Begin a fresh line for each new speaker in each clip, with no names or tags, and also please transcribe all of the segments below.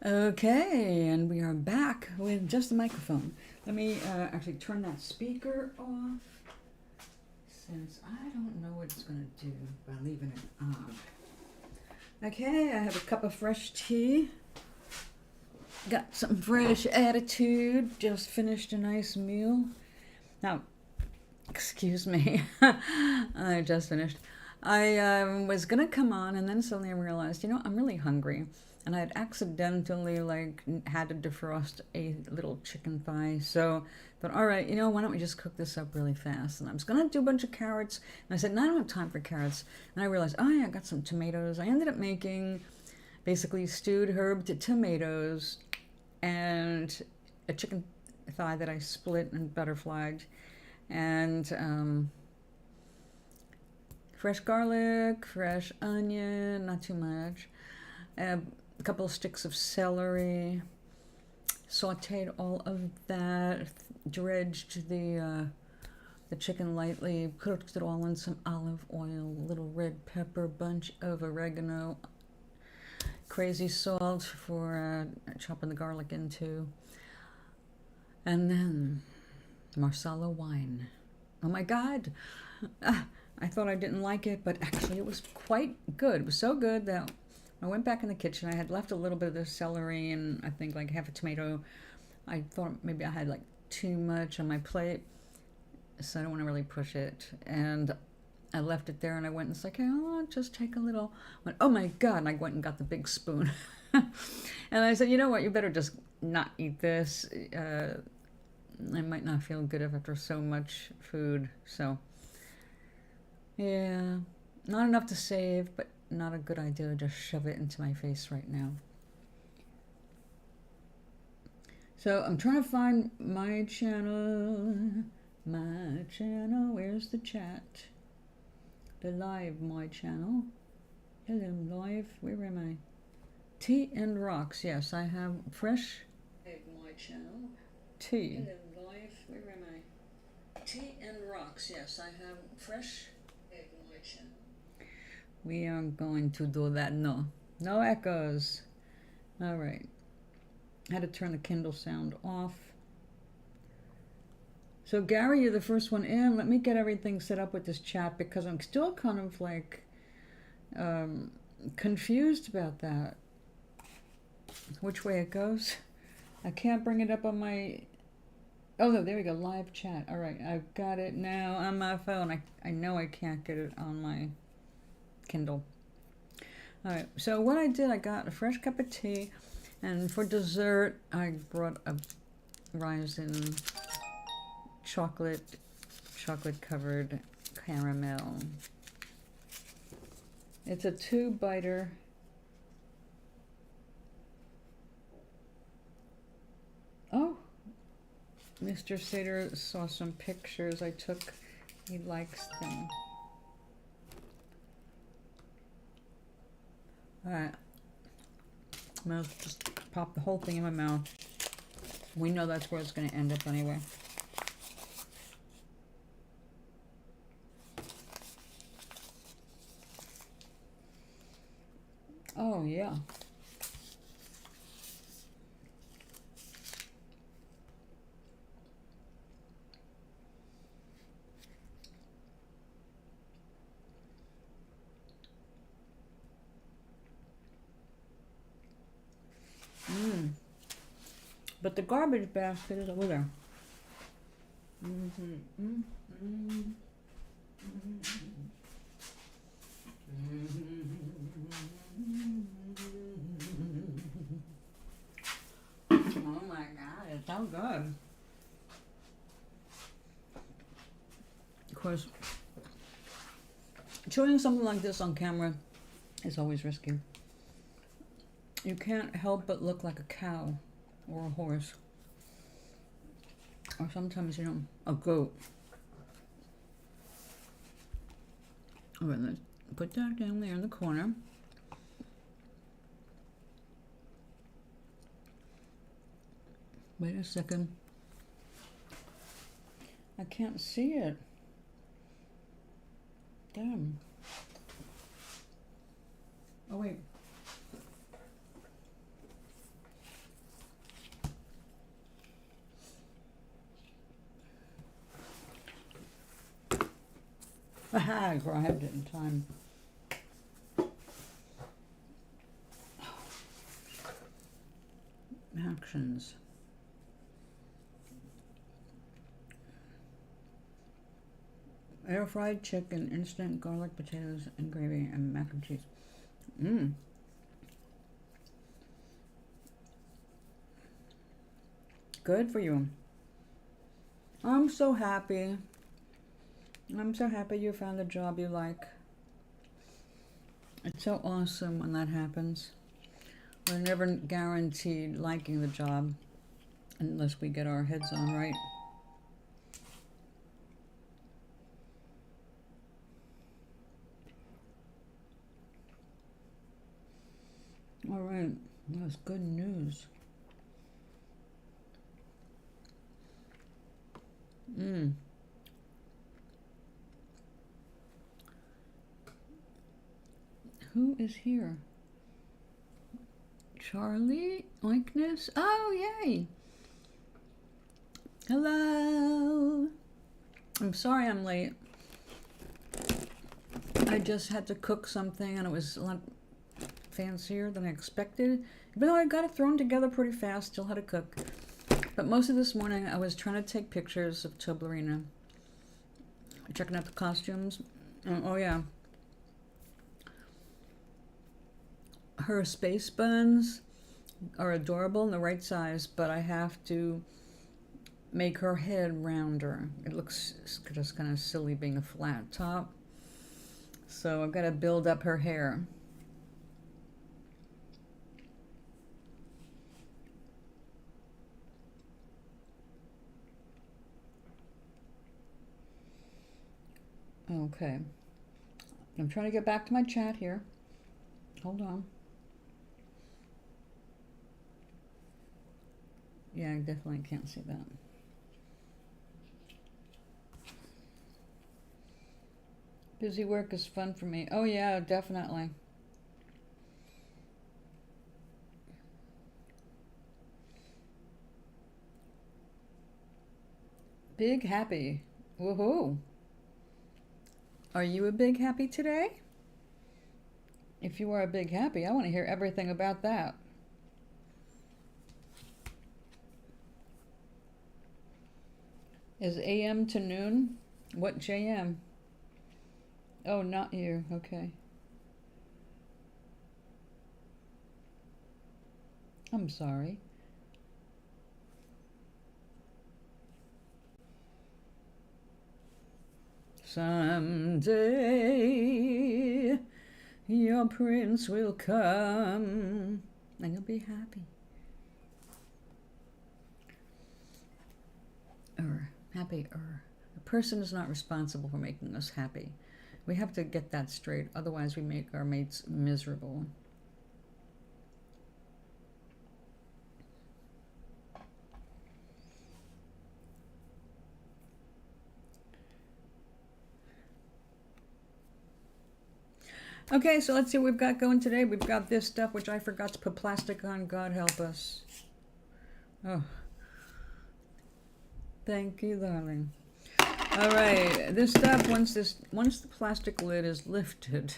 Okay, and we are back with just the microphone. Let me actually turn that speaker off since I don't know what it's going to do by leaving it on. Okay, I have a cup of fresh tea. Got some fresh attitude. Just finished a nice meal. Now, excuse me. I just finished. I was going to come on and then suddenly I realized, I'm really hungry. And I had accidentally had to defrost a little chicken thigh. So I thought, all right, why don't we just cook this up really fast? And I was gonna do a bunch of carrots. And I said, no, I don't have time for carrots. And I realized, oh yeah, I got some tomatoes. I ended up making basically stewed herb to tomatoes and a chicken thigh that I split and butterflied. And fresh garlic, fresh onion, not too much. A couple of sticks of celery, sauteed all of that, dredged the chicken lightly, cooked it all in some olive oil, little red pepper, bunch of oregano, crazy salt for chopping the garlic into, and then Marsala wine. Oh my God! I thought I didn't like it, but actually it was quite good. It was so good that I went back in the kitchen. I had left a little bit of the celery and I think like half a tomato. I thought maybe I had like too much on my plate, so I don't want to really push it. And I left it there and I went and it's like, oh, I'll just take a little. Went, oh my God, and I went and got the big spoon. And I said, you know what, you better just not eat this. I might not feel good after so much food. So, yeah, not enough to save, but not a good idea to just shove it into my face right now. So I'm trying to find my channel. My channel, where's the chat? The live, my channel. Hello, live, where am I? Tea and rocks, yes, I have fresh. My channel. Tea. Hello, live, where am I? Tea and rocks, yes, I have fresh. My channel. We are going to do that. No echoes. All right, I had to turn the Kindle sound off. So Gary, you're the first one in. Let me get everything set up with this chat because I'm still kind of like confused about that, which way it goes. I can't bring it up on my. Oh no, there we go, live chat. All right, I've got it now on my phone. I know I can't get it on my Kindle. All right, so what I did, I got a fresh cup of tea, and for dessert, I brought a Ryzen chocolate covered caramel. It's a 2-biter. Oh, Mr. Sater saw some pictures I took. He likes them. Alright. I'm going to just pop the whole thing in my mouth. We know that's where it's going to end up anyway. Oh, yeah. But the garbage basket is over there. Oh my God, it's so good. Of course, showing something like this on camera is always risky. You can't help but look like a cow or a horse. Or sometimes, a goat. Alright, let's put that down there in the corner. Wait a second. I can't see it. Damn. Oh, wait. I grabbed it in time. Actions. Air fried chicken, instant garlic potatoes and gravy, and mac and cheese. Mmm. Good for you. I'm so happy. I'm so happy you found a job you like. It's so awesome when that happens. We're never guaranteed liking the job unless we get our heads on right. All right, that was good news. Who is here? Charlie likeness? Oh, yay! Hello! I'm sorry I'm late. I just had to cook something and it was a lot fancier than I expected. Even though I got it thrown together pretty fast, still had to cook. But most of this morning I was trying to take pictures of Toeblarina. Checking out the costumes. Oh yeah. Her space buns are adorable and the right size, but I have to make her head rounder. It looks just kind of silly being a flat top. So I've got to build up her hair. Okay. I'm trying to get back to my chat here. Hold on. Yeah, I definitely can't see that. Busy work is fun for me. Oh yeah, definitely. Big happy. Woohoo. Are you a big happy today? If you are a big happy, I want to hear everything about that. Is AM to noon? What JM? Oh, not you. Okay. I'm sorry. Someday your prince will come and you'll be happy. Happier. A person is not responsible for making us happy. We have to get that straight, otherwise we make our mates miserable. Okay, so let's see what we've got going today. We've got this stuff which I forgot to put plastic on. God help us. Oh. Thank you, darling. All right, this stuff, once the plastic lid is lifted,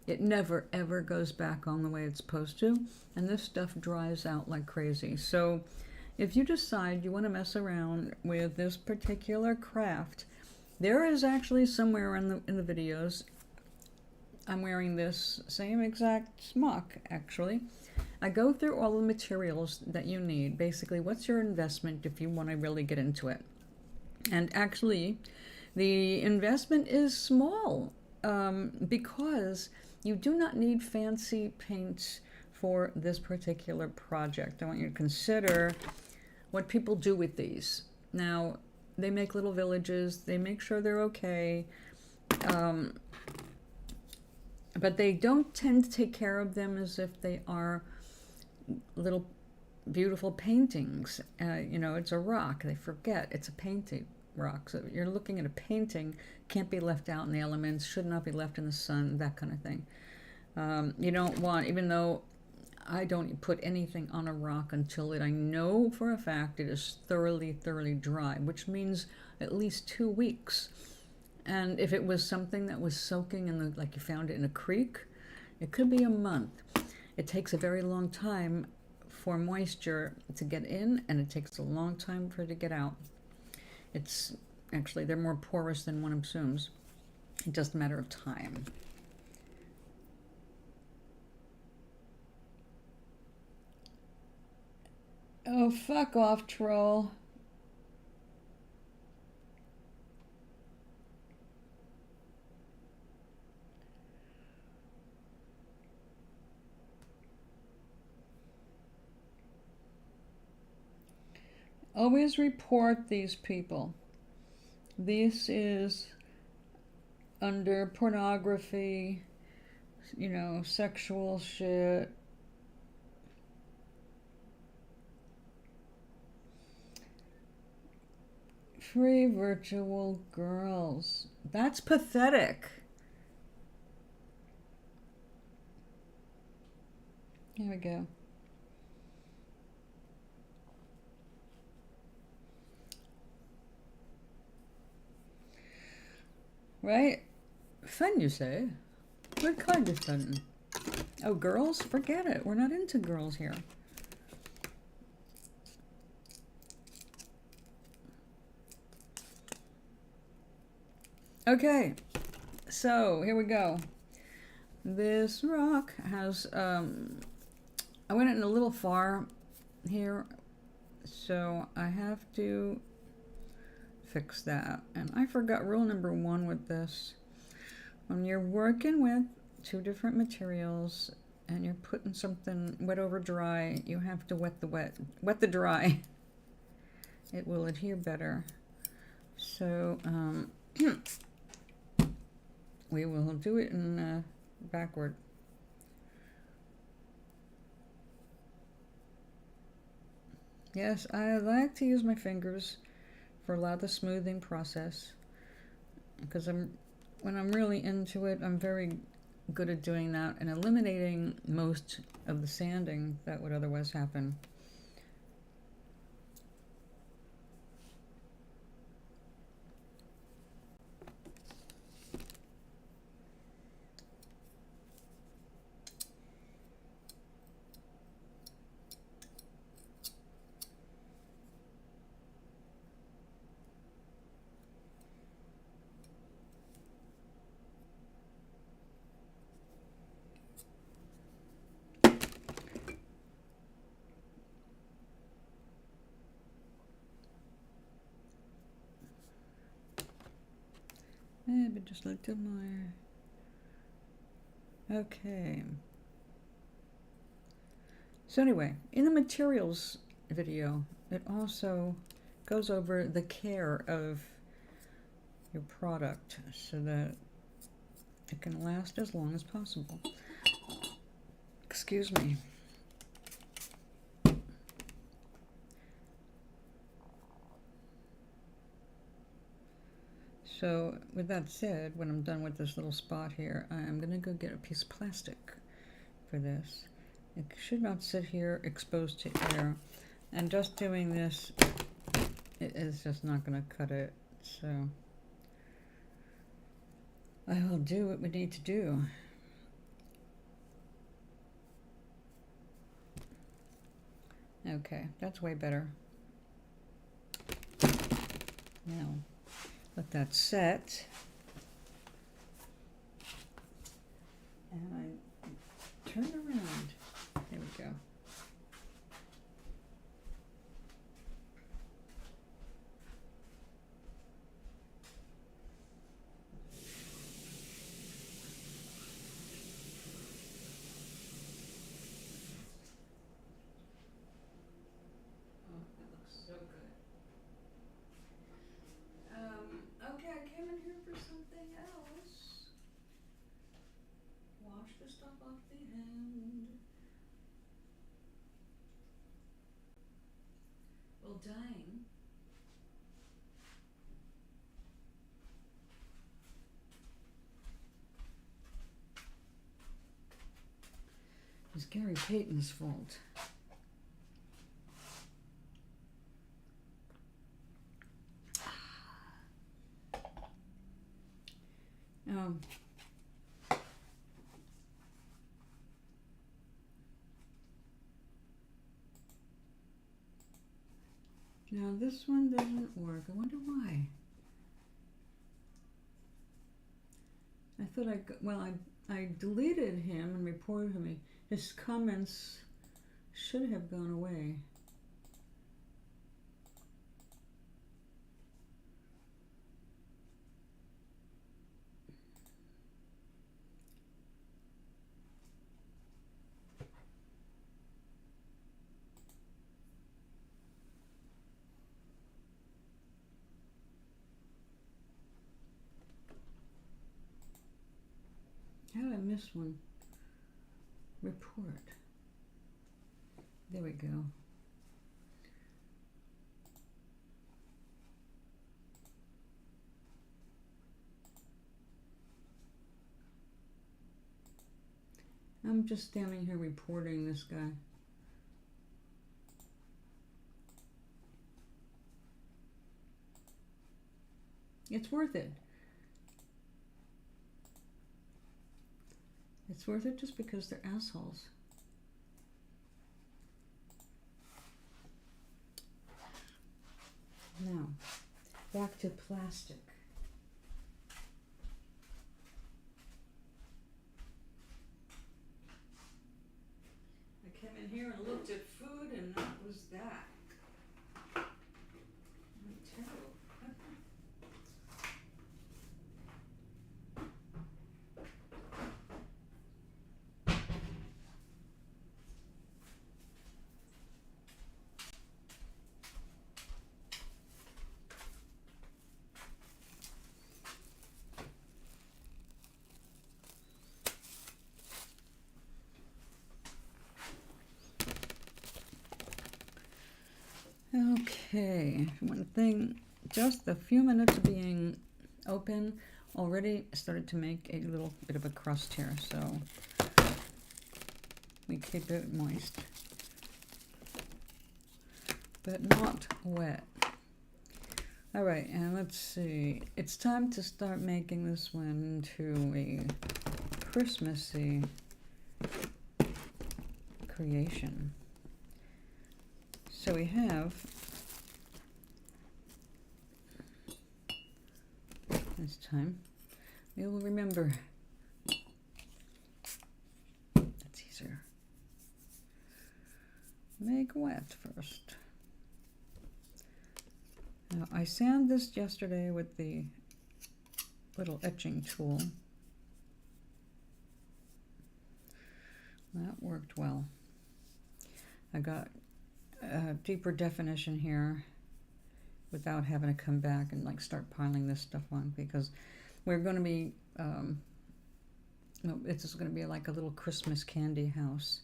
it never ever goes back on the way it's supposed to, and this stuff dries out like crazy. So if you decide you want to mess around with this particular craft, there is actually somewhere in the videos, I'm wearing this same exact smock actually. I go through all the materials that you need. Basically, what's your investment if you want to really get into it? And actually, the investment is small because you do not need fancy paints for this particular project. I want you to consider what people do with these. Now, they make little villages. They make sure they're okay. But they don't tend to take care of them as if they are little beautiful paintings. You know, it's a rock. They forget it's a painting rock. So you're looking at a painting, can't be left out in the elements, should not be left in the sun, that kind of thing. You don't want, even though I don't put anything on a rock until I know for a fact it is thoroughly dry, which means at least 2 weeks. And if it was something that was soaking in the, like you found it in a creek, it could be a month. It takes a very long time for moisture to get in, and it takes a long time for it to get out. It's actually, they're more porous than one assumes. It's just a matter of time. Oh, fuck off, troll. Always report these people. This is under pornography, you know, sexual shit. Free virtual girls. That's pathetic. Here we go. Right? Fun, you say? What kind of fun? Oh, girls? Forget it. We're not into girls here. Okay, so here we go. This rock has, I went in a little far here, so I have to fix that. And I forgot rule number 1 with this. When you're working with 2 different materials and you're putting something wet over dry, you have to wet the dry. It will adhere better. So we will do it in backward. Yes, I like to use my fingers for a lot of the smoothing process, because when I'm really into it, I'm very good at doing that and eliminating most of the sanding that would otherwise happen. Maybe just a little more. Okay. So anyway, in the materials video, it also goes over the care of your product so that it can last as long as possible. Excuse me. So with that said, when I'm done with this little spot here, I'm gonna go get a piece of plastic for this. It should not sit here exposed to air. And just doing this, it is just not gonna cut it. So I will do what we need to do. Okay, that's way better. Now, let that set. And I turn around. There we go. Okay, I came in here for something else. Wash the stuff off the end. Well, dang. It's Gary Payton's fault. Um, Now this one doesn't work. I wonder why. I thought I deleted him and reported him. His comments should have gone away. How did I miss one? Report. There we go. I'm just standing here reporting this guy. It's worth it. It's worth it just because they're assholes. Now, back to plastic. I came in here and looked at food, and that was that. I'm terrible. Okay, one thing, just a few minutes of being open, already started to make a little bit of a crust here, so we keep it moist, but not wet. All right, and let's see, it's time to start making this one into a Christmassy creation. So we have this time. We will remember. That's easier. Make wet first. Now I sanded this yesterday with the little etching tool. That worked well. I got deeper definition here without having to come back and like start piling this stuff on, because we're going to be it's just going to be like a little Christmas candy house.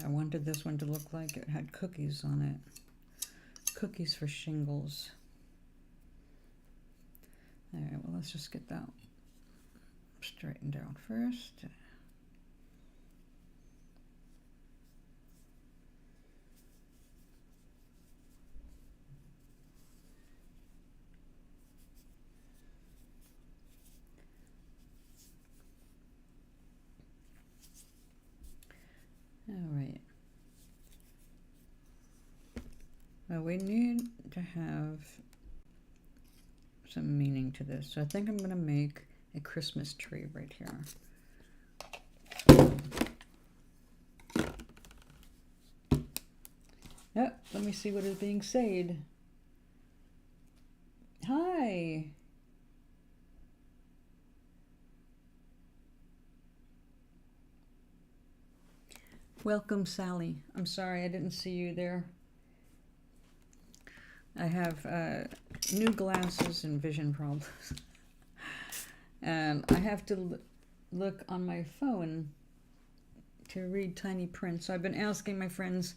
I wanted this one to look like it had cookies on it. Cookies for shingles. All right, well, let's just get that straightened out first. All right. Well, we need to have some meaning to this. So I think I'm going to make a Christmas tree right here. Oh, let me see what is being said. Hi. Welcome, Sally. I'm sorry I didn't see you there. I have new glasses and vision problems. And I have to look on my phone to read tiny print. So I've been asking my friends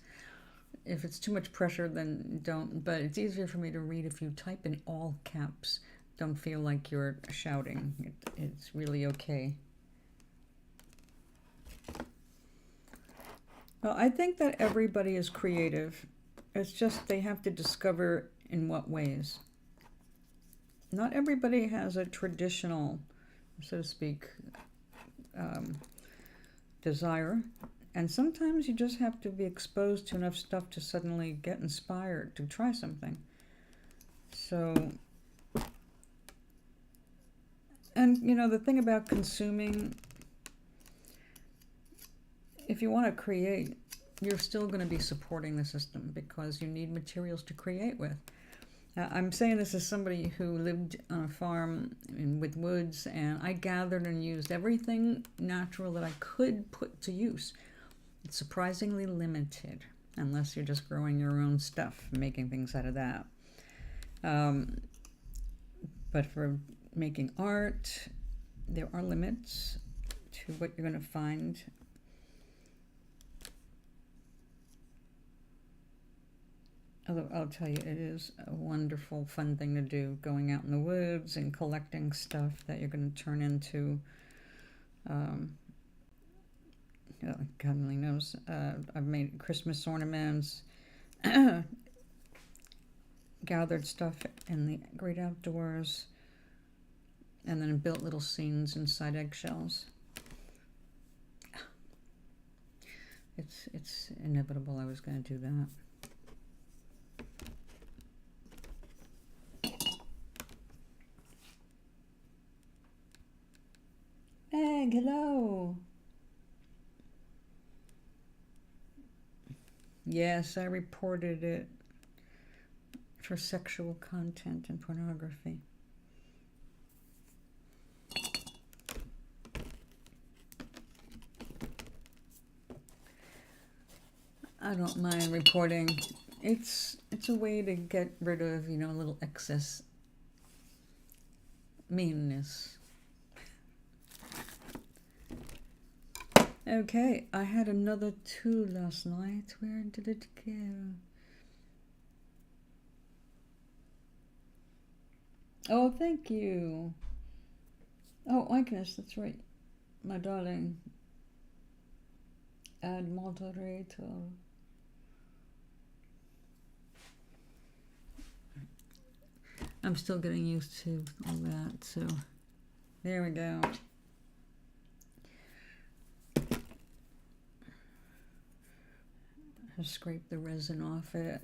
if it's too much pressure, then don't. But it's easier for me to read if you type in all caps don't feel like you're shouting. It's really okay. Well, I think that everybody is creative. It's just they have to discover in what ways. Not everybody has a traditional, so to speak, desire. And sometimes you just have to be exposed to enough stuff to suddenly get inspired to try something. So, and you know, the thing about consuming, if you want to create, you're still going to be supporting the system because you need materials to create with. I'm saying this as somebody who lived on a farm with woods, and I gathered and used everything natural that I could put to use. It's surprisingly limited, unless you're just growing your own stuff, making things out of that. But for making art, there are limits to what you're going to find. Although I'll tell you, it is a wonderful, fun thing to do, going out in the woods and collecting stuff that you're going to turn into, God only knows. I've made Christmas ornaments, gathered stuff in the great outdoors, and then built little scenes inside eggshells. It's inevitable I was going to do that. Egg, hello. Yes, I reported it for sexual content and pornography. I don't mind reporting. It's a way to get rid of, you know, a little excess meanness. Okay, I had another 2 last night. Where did it go? Oh, thank you. Oh, Agnes, that's right. My darling. Add moderator. I'm still getting used to all that, so there we go. I'll scrape the resin off it.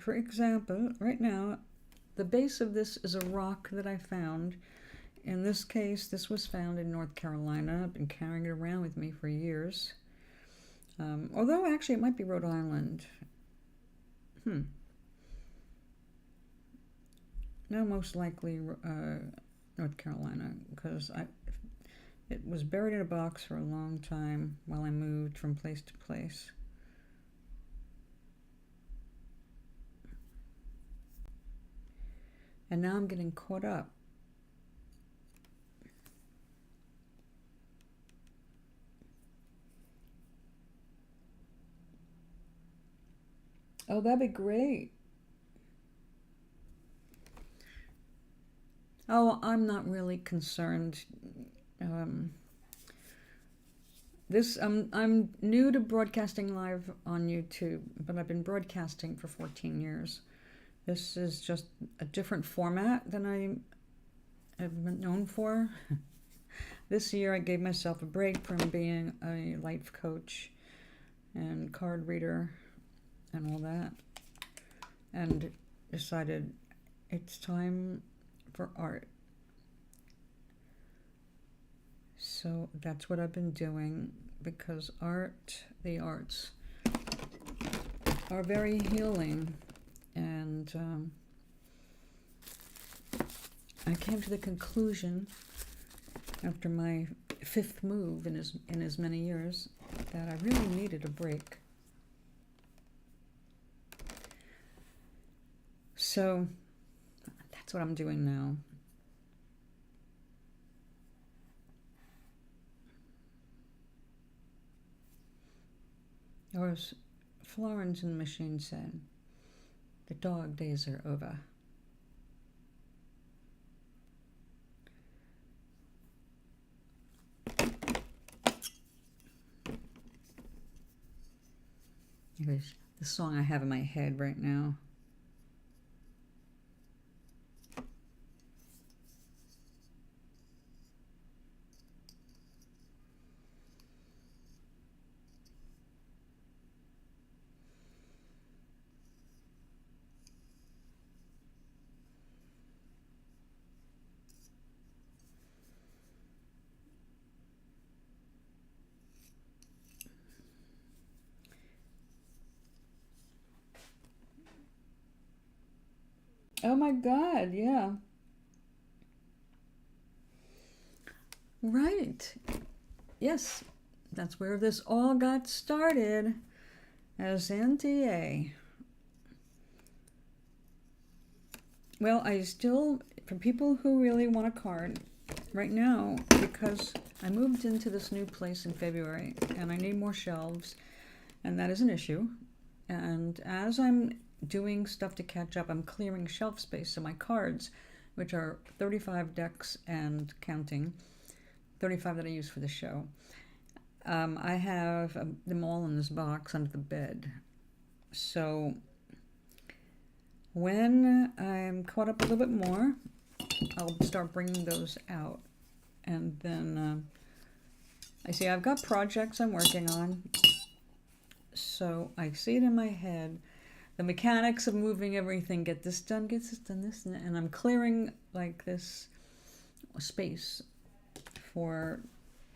For example, right now, the base of this is a rock that I found. In this case, this was found in North Carolina. I've been carrying it around with me for years. Although, actually, it might be Rhode Island. No, most likely North Carolina, because it was buried in a box for a long time while I moved from place to place. And now I'm getting caught up. Oh, that'd be great. Oh, I'm not really concerned. I'm new to broadcasting live on YouTube, but I've been broadcasting for 14 years. This is just a different format than I have been known for. This year I gave myself a break from being a life coach and card reader and all that, and decided it's time for art. So that's what I've been doing, because the arts are very healing, and I came to the conclusion after my 5th move in as many years that I really needed a break. So that's what I'm doing now. Or as Florence in the Machine said, the dog days are over. Here's the song I have in my head right now. Oh my God, yeah. Right. Yes, that's where this all got started, as NTA. Well, I still, for people who really want a card, right now, because I moved into this new place in February and I need more shelves, and that is an issue. And as I'm doing stuff to catch up, I'm clearing shelf space. So my cards, which are 35 decks and counting, 35 that I use for the show, I have them all in this box under the bed. So when I'm caught up a little bit more, I'll start bringing those out. And then I see I've got projects I'm working on. So I see it in my head, the mechanics of moving everything, get this done, get this done, this, and I'm clearing like this space for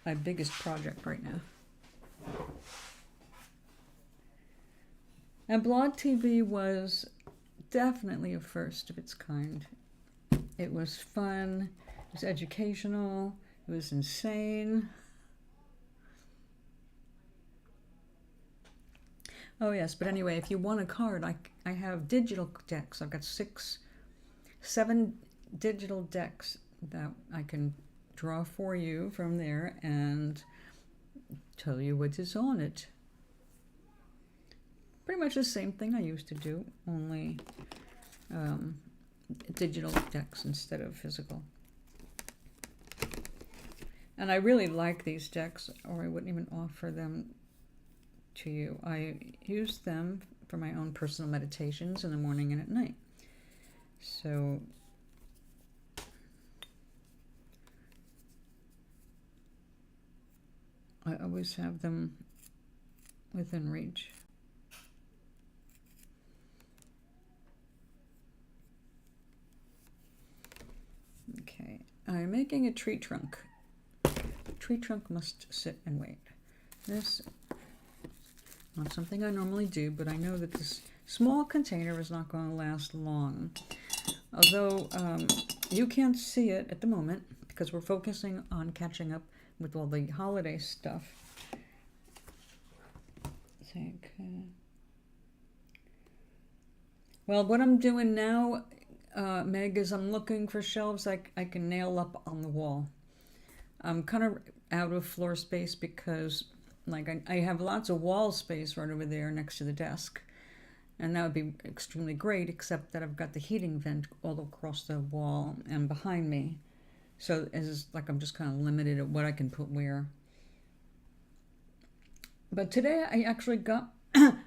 my biggest project right now. And Blog TV was definitely a first of its kind. It was fun, it was educational, it was insane. Oh yes, but anyway, if you want a card, I have digital decks. I've got 7 digital decks that I can draw for you from there and tell you what is on it. Pretty much the same thing I used to do, only digital decks instead of physical. And I really like these decks, or I wouldn't even offer them to you. I use them for my own personal meditations in the morning and at night. So I always have them within reach. Okay, I'm making a tree trunk. Tree trunk must sit and wait. This not something I normally do, but I know that this small container is not going to last long. Although you can't see it at the moment because we're focusing on catching up with all the holiday stuff. Well, what I'm doing now, Meg, is I'm looking for shelves I can nail up on the wall. I'm kind of out of floor space because like I have lots of wall space right over there next to the desk, and that would be extremely great, except that I've got the heating vent all across the wall and behind me, so it's like I'm just kind of limited at what I can put where. But today I actually got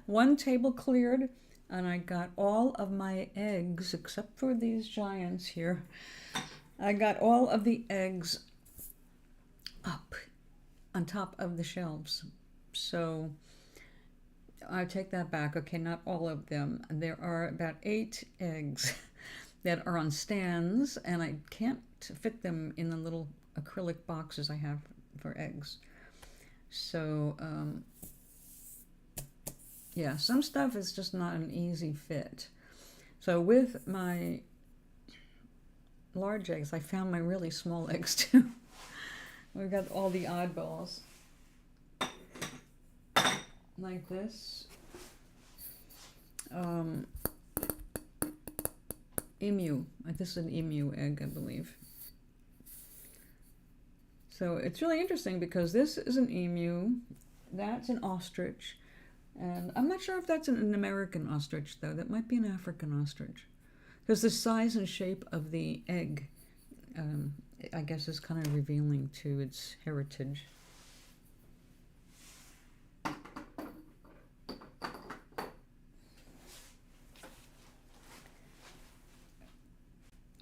one table cleared, and I got all of my eggs except for these giants here. I got all of the eggs up on top of the shelves. So I take that back. Okay, not all of them. There are about 8 eggs that are on stands, and I can't fit them in the little acrylic boxes I have for eggs. So yeah, some stuff is just not an easy fit. So with my large eggs, I found my really small eggs too. We've got all the oddballs. Like this. Emu. This is an emu egg, I believe. So it's really interesting because this is an emu, that's an ostrich, And I'm not sure if that's an American ostrich, though. That might be an African ostrich. Because the size and shape of the egg, I guess, is kind of revealing to its heritage.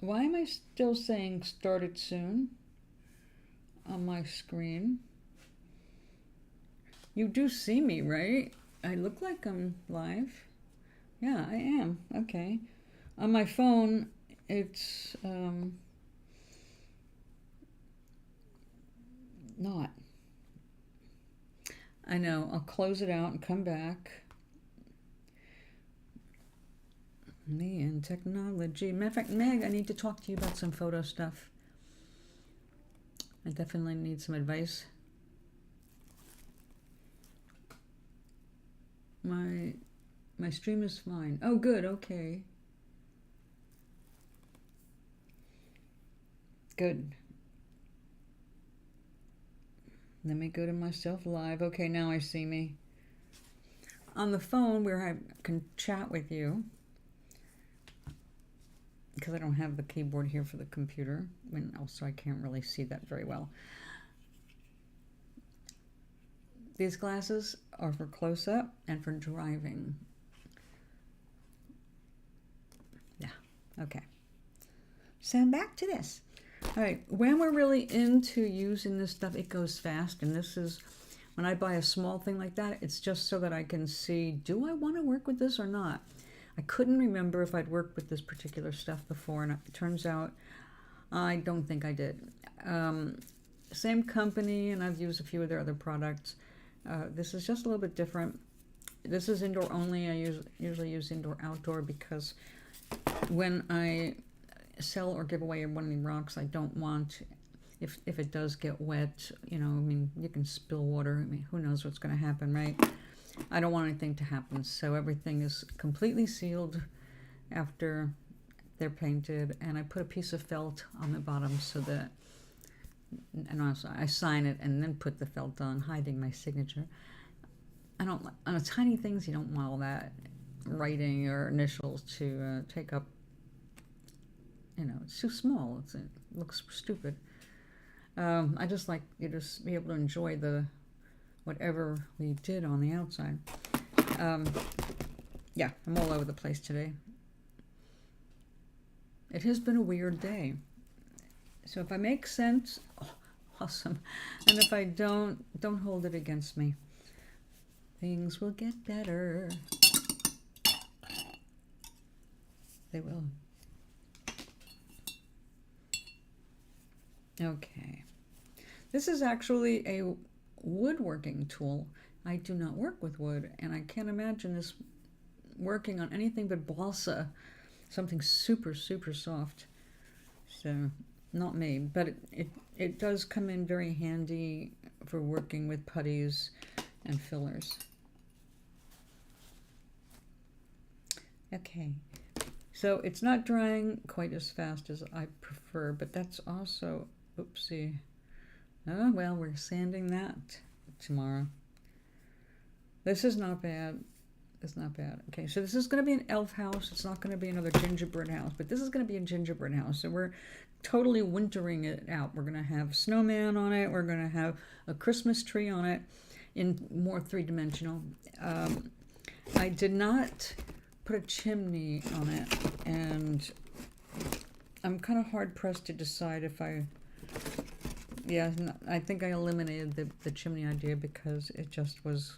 Why am I still saying started soon on my screen? You do see me, right? I look like I'm live. Yeah, I am. Okay. On my phone, it's not. I know. I'll close it out and come back. Me and technology. Matter of fact, Meg, I need to talk to you about some photo stuff. I definitely need some advice. My stream is fine. Oh, good. Okay. Good. Let me go to myself live. Okay, now I see me. On the phone, where I can chat with you, because I don't have the keyboard here for the computer, and also I can't really see that very well. These glasses are for close-up and for driving. Yeah, okay. So back to this. All right, when we're really into using this stuff, it goes fast, and this is, when I buy a small thing like that, it's just so that I can see, do I want to work with this or not? I couldn't remember if I'd worked with this particular stuff before, and it turns out I don't think I did. Same company, and I've used a few of their other products. This is just a little bit different. This is indoor only. I usually use indoor-outdoor because when I sell or give away one of the rocks, I don't want, if it does get wet, you know, I mean, you can spill water. I mean, who knows what's going to happen, right? I don't want anything to happen, so everything is completely sealed after they're painted, and I put a piece of felt on the bottom so that, and also I sign it and then put the felt on, hiding my signature. I don't, on tiny things, you don't want all that writing or initials to take up, you know, it's too small, it looks stupid. I just like you to be able to enjoy the whatever we did on the outside. Yeah, I'm all over the place today. It has been a weird day. So if I make sense, oh, awesome. And if I don't hold it against me. Things will get better. They will. Okay. This is actually a woodworking tool. I do not work with wood, and I can't imagine this working on anything but balsa, something super, super soft. So, not me, but it does come in very handy for working with putties and fillers. Okay, so it's not drying quite as fast as I prefer, but that's also, oopsie. Oh, well, we're sanding that tomorrow. This is not bad. It's not bad. Okay, so this is going to be an elf house. It's not going to be another gingerbread house, but this is going to be a gingerbread house. So we're totally wintering it out. We're going to have snowman on it. We're going to have a Christmas tree on it in more three-dimensional. I did not put a chimney on it, and I'm kind of hard-pressed to decide if yeah, I think I eliminated the chimney idea because it just was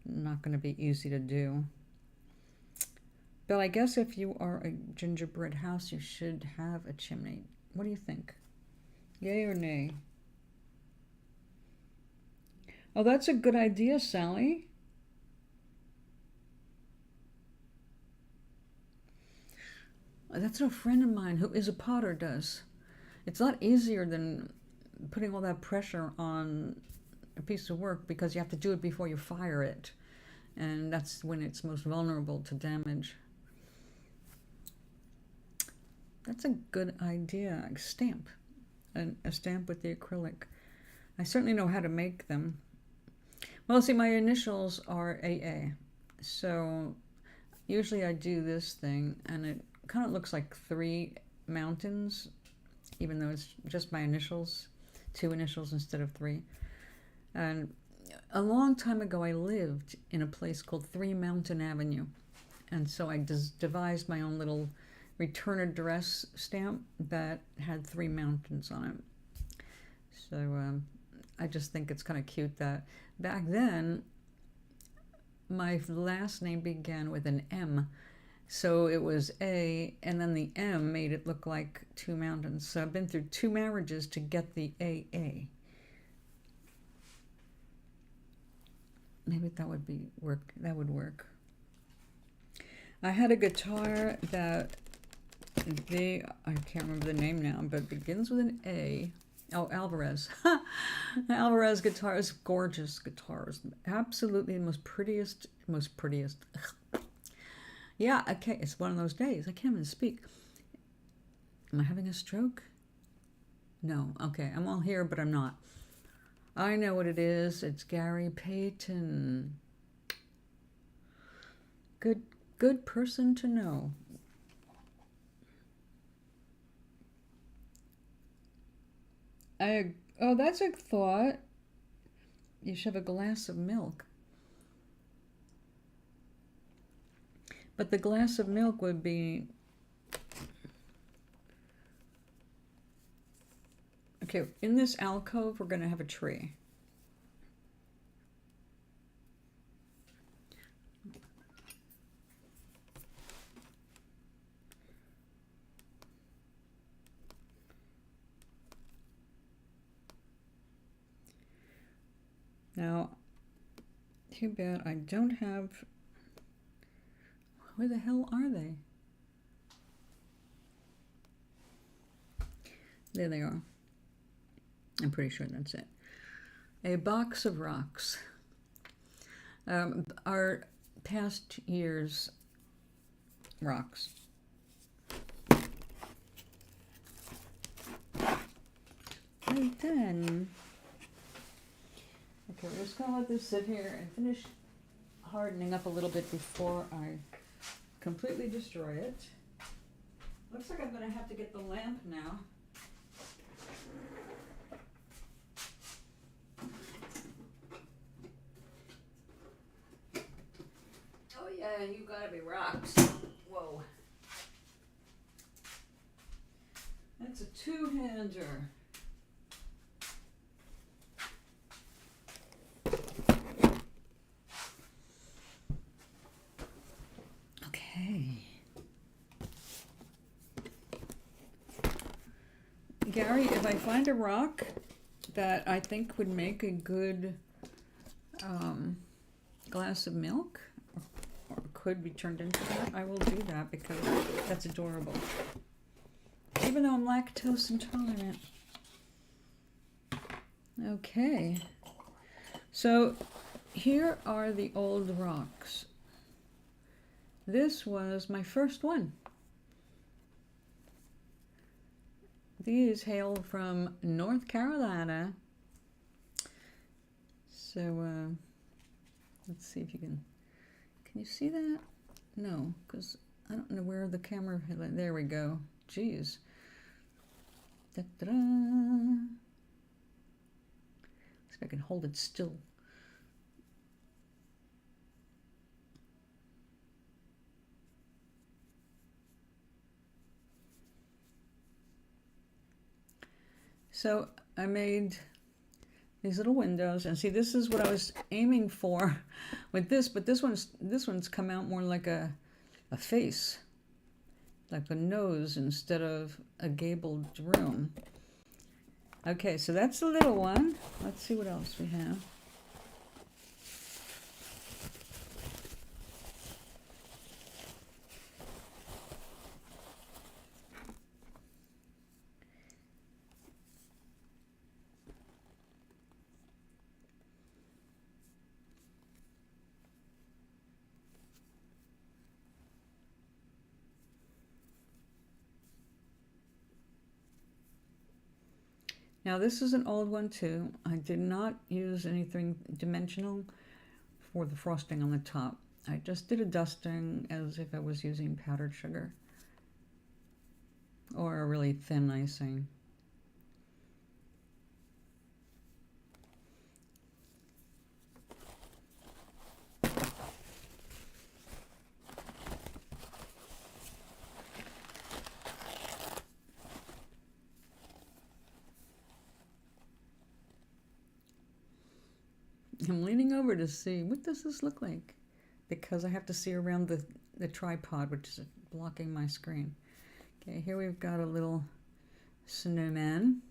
not going to be easy to do. But I guess if you are a gingerbread house, you should have a chimney. What do you think? Yay or nay? Oh, that's a good idea, Sally. That's what a friend of mine who is a potter does. It's a lot easier than putting all that pressure on a piece of work because you have to do it before you fire it, and that's when it's most vulnerable to damage. That's a good idea. A stamp, a stamp with the acrylic. I certainly know how to make them. Well, see, my initials are AA. So usually I do this thing, and it kind of looks like 3 mountains, even though it's just my initials, 2 initials instead of 3. And a long time ago, I lived in a place called 3 Mountain Avenue. And so I devised my own little return address stamp that had 3 mountains on it. So I just think it's kind of cute that back then, my last name began with an M. So it was A, and then the M made it look like 2 mountains. So I've been through 2 marriages to get the AA. Maybe that would work. That would work. I had a guitar that I can't remember the name now, but begins with an A. Oh, Alvarez. Alvarez guitars, gorgeous guitars. Absolutely the most prettiest. Yeah, okay, it's one of those days. I can't even speak. Am I having a stroke? No, okay, I'm all here, but I'm not. I know what it is. It's Gary Payton. Good person to know. Oh, that's a thought. You should have a glass of milk. But the glass of milk would be... Okay, in this alcove, we're going to have a tree. Now, too bad I don't have... Where the hell are they? There they are. I'm pretty sure that's it. A box of rocks. Our past year's rocks. Right then. Okay, we're just going to let this sit here and finish hardening up a little bit before I completely destroy it. Looks like I'm going to have to get the lamp now. Oh yeah, you gotta be rocks. Whoa. That's a 2-hander. Gary, if I find a rock that I think would make a good glass of milk, or could be turned into that, I will do that because that's adorable. Even though I'm lactose intolerant. Okay. So here are the old rocks. This was my first one. These hail from North Carolina. So let's see if you can you see that? No, because I don't know where the camera, there we go. Jeez. Da-da-da. See if I can hold it still. So I made these little windows, and see, this is what I was aiming for with this, but this one's come out more like a face, like a nose instead of a gabled room. Okay, so that's the little one. Let's see what else we have. Now this is an old one too. I did not use anything dimensional for the frosting on the top. I just did a dusting as if I was using powdered sugar or a really thin icing. I'm leaning over to see, what does this look like? Because I have to see around the tripod, which is blocking my screen. Okay, here we've got a little snowman.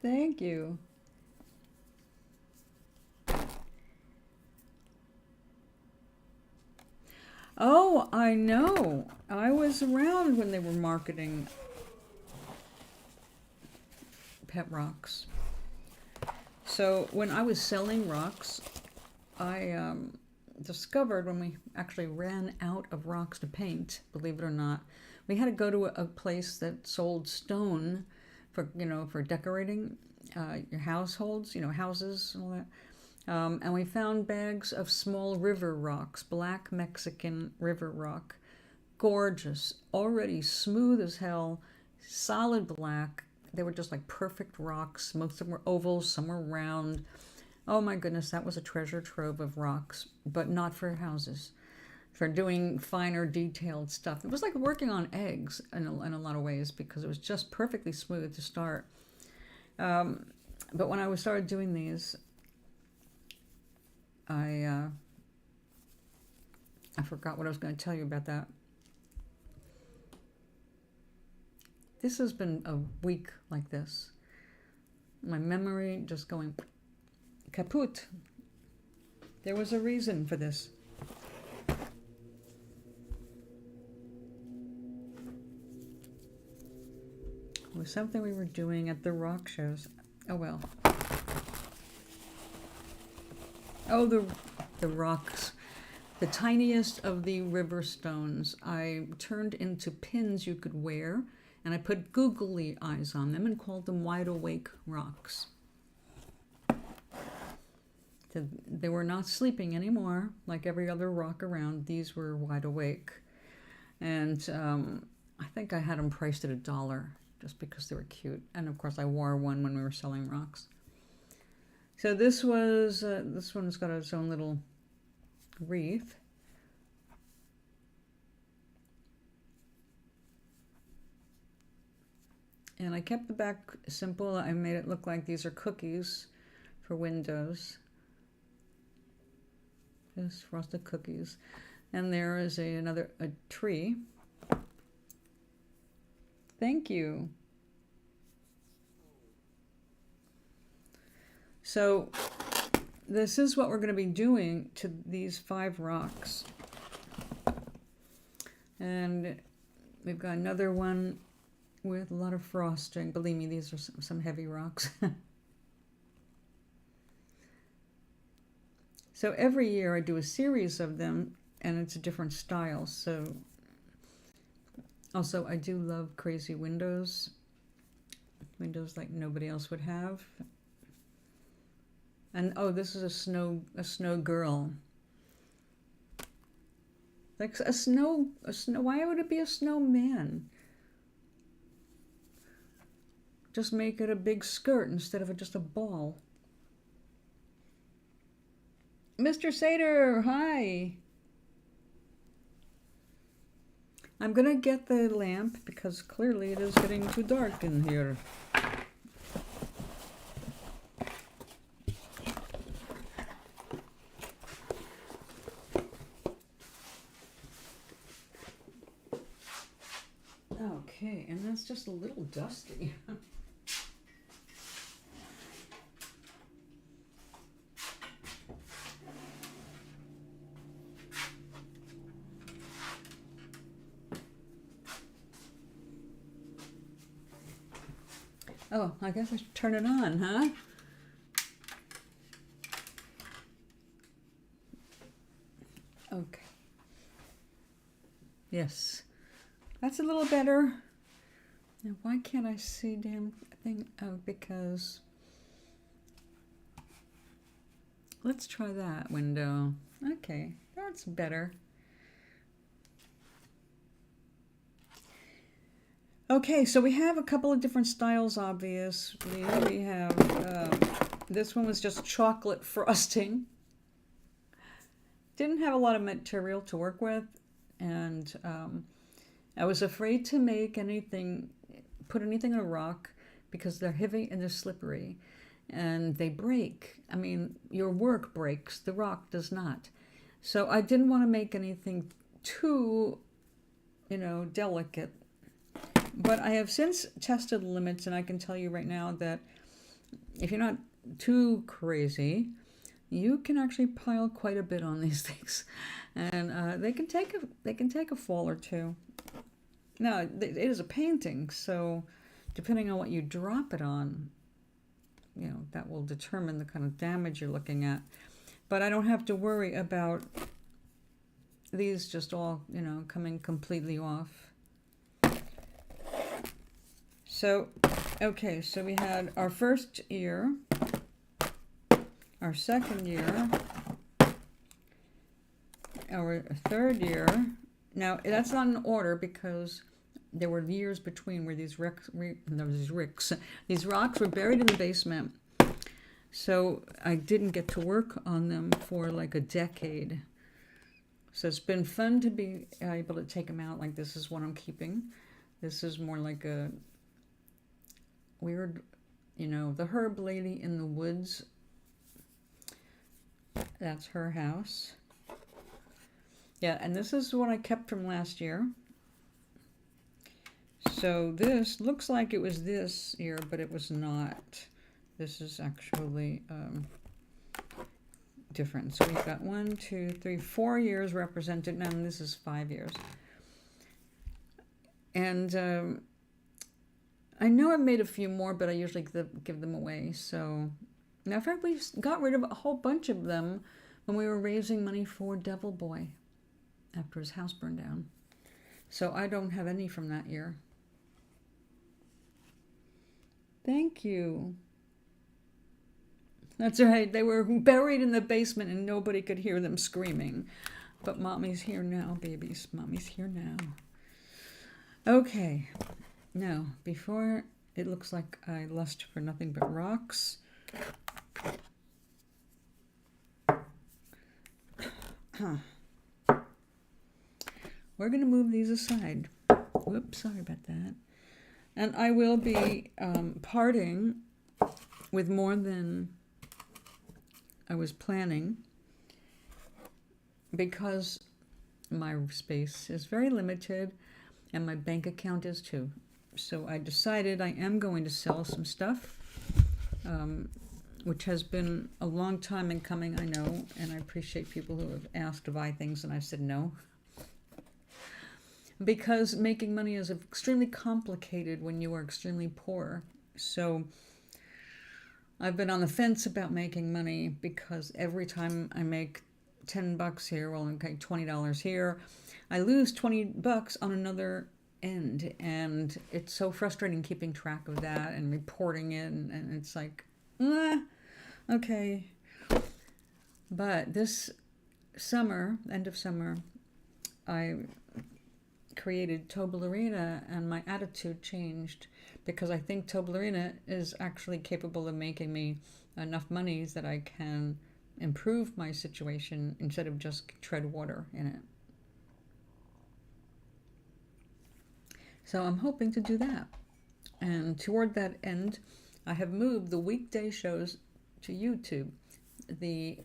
Thank you. Oh, I know. I was around when they were marketing pet rocks. So when I was selling rocks, I discovered when we actually ran out of rocks to paint, believe it or not, we had to go to a place that sold stone for, for decorating your households, houses and all that. And we found bags of small river rocks, black Mexican river rock. Gorgeous, already smooth as hell, solid black. They were just like perfect rocks. Most of them were ovals, some were round. Oh my goodness, that was a treasure trove of rocks, but not for houses, for doing finer detailed stuff. It was like working on eggs in a lot of ways because it was just perfectly smooth to start. But when I started doing these, I forgot what I was going to tell you about that. This has been a week like this. My memory just going kaput. There was a reason for this. It was something we were doing at the rock shows. Oh well. Oh, the rocks. The tiniest of the river stones I turned into pins you could wear, and I put googly eyes on them and called them wide awake rocks. So they were not sleeping anymore like every other rock around. These were wide awake. And I think I had them priced at $1 just because they were cute. And of course I wore one when we were selling rocks. So this one's got its own little wreath. And I kept the back simple. I made it look like these are cookies for windows. Just frosted cookies. And there is a tree. Thank you. So this is what we're going to be doing to these 5 rocks. And we've got another one with a lot of frosting. Believe me, these are some heavy rocks. So every year I do a series of them, and it's a different style. So also I do love crazy windows like nobody else would have. And oh, this is a snow girl. Like a snow. Why would it be a snowman? Just make it a big skirt instead of just a ball. Mr. Sater, hi. I'm gonna get the lamp because clearly it is getting too dark in here. Okay, and that's just a little dusty. Oh, I guess I should turn it on, huh? Okay. Yes. That's a little better. Now, why can't I see damn thing? Oh, because... Let's try that window. Okay, that's better. Okay, so we have a couple of different styles, obviously. We have, this one was just chocolate frosting. Didn't have a lot of material to work with, and I was afraid to make anything, put anything in a rock, because they're heavy and they're slippery, and they break. I mean, your work breaks, the rock does not. So I didn't want to make anything too, delicate. But I have since tested limits, and I can tell you right now that if you're not too crazy, you can actually pile quite a bit on these things, and they can take a fall or two. Now it is a painting, so depending on what you drop it on, that will determine the kind of damage you're looking at. But I don't have to worry about these just all coming completely off. So, okay, so we had our first year, our second year, our third year. Now, that's not in order because there were years between where these rocks were buried in the basement. So I didn't get to work on them for like a decade. So it's been fun to be able to take them out. Like, this is what I'm keeping. This is more like a weird, the herb lady in the woods. That's her house. Yeah, and this is what I kept from last year. So this looks like it was this year, but it was not. This is actually different. So we've got 1, 2, 3, 4 years represented now, and this is 5 years. And I know I've made a few more, but I usually give them away. So now, in fact, we got rid of a whole bunch of them when we were raising money for Devil Boy after his house burned down. So I don't have any from that year. Thank you. That's right. They were buried in the basement and nobody could hear them screaming. But Mommy's here now, babies. Mommy's here now. Okay. Now, before it looks like I lust for nothing but rocks. We're going to move these aside. Whoops, sorry about that. And I will be parting with more than I was planning because my space is very limited and my bank account is too. So I decided I am going to sell some stuff, which has been a long time in coming, I know, and I appreciate people who have asked to buy things and I said no. Because making money is extremely complicated when you are extremely poor. So I've been on the fence about making money because every time I make $10 here, well, okay, $20 here, I lose $20 on another end, and it's so frustrating keeping track of that and reporting it, and it's like, okay. But this summer, end of summer, I created Toeblarina, and my attitude changed because I think Toeblarina is actually capable of making me enough money that I can improve my situation instead of just tread water in it. So I'm hoping to do that. And toward that end, I have moved the weekday shows to YouTube. The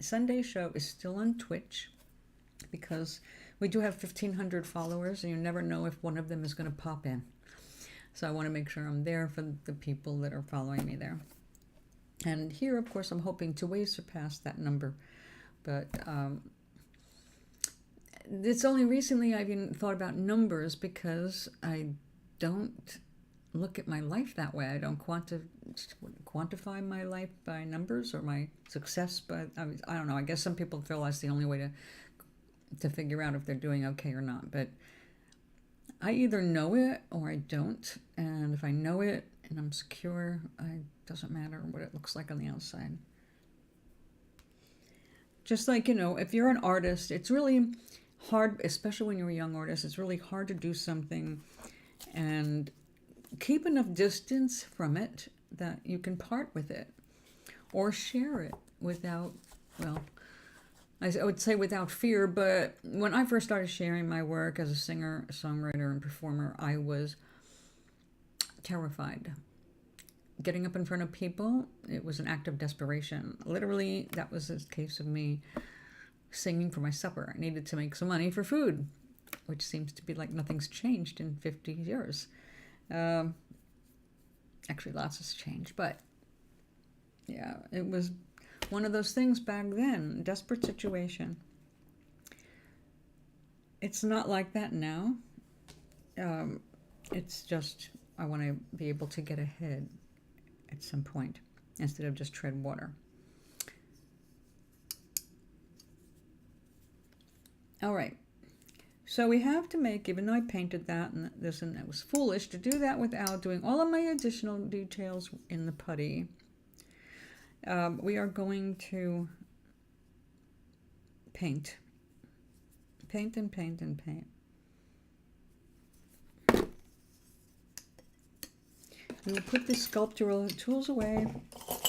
Sunday show is still on Twitch because we do have 1,500 followers, and you never know if one of them is going to pop in. So I want to make sure I'm there for the people that are following me there. And here, of course, I'm hoping to way surpass that number. But it's only recently I've even thought about numbers because I don't look at my life that way. I don't quantify my life by numbers or my success, but I don't know. I guess some people feel that's the only way to figure out if they're doing okay or not. But I either know it or I don't. And if I know it and I'm secure, it doesn't matter what it looks like on the outside. Just like, if you're an artist, it's really hard, especially when you're a young artist, it's really hard to do something and keep enough distance from it that you can part with it or share it without, well, I would say without fear. But when I first started sharing my work as a singer, songwriter, and performer, I was terrified. Getting up in front of people, it was an act of desperation. Literally, that was a case of me singing for my supper. I needed to make some money for food, which seems to be like nothing's changed in 50 years. Actually, lots has changed, but yeah, it was one of those things back then, desperate situation. It's not like that now. It's just, I want to be able to get ahead at some point instead of just tread water. All right. So we have to make, even though I painted that and this, and it was foolish to do that without doing all of my additional details in the putty, we are going to paint. Paint and paint and paint. We will put the sculptural tools away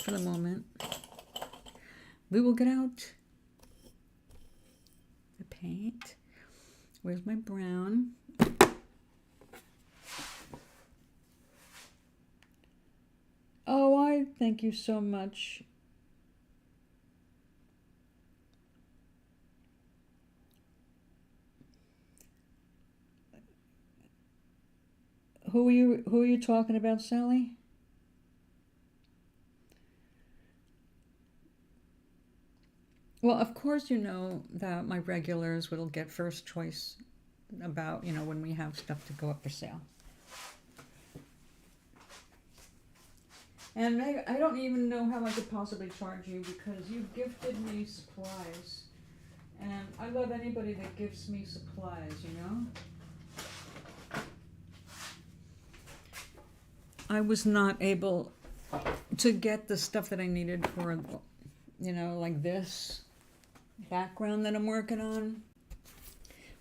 for the moment. We will get out the paint. Where's my brown? Oh, I thank you so much. Who are you talking about, Sally? Well, of course you know that my regulars will get first choice about, when we have stuff to go up for sale. And I don't even know how I could possibly charge you because you gifted me supplies. And I love anybody that gives me supplies, I was not able to get the stuff that I needed for, like this background that I'm working on.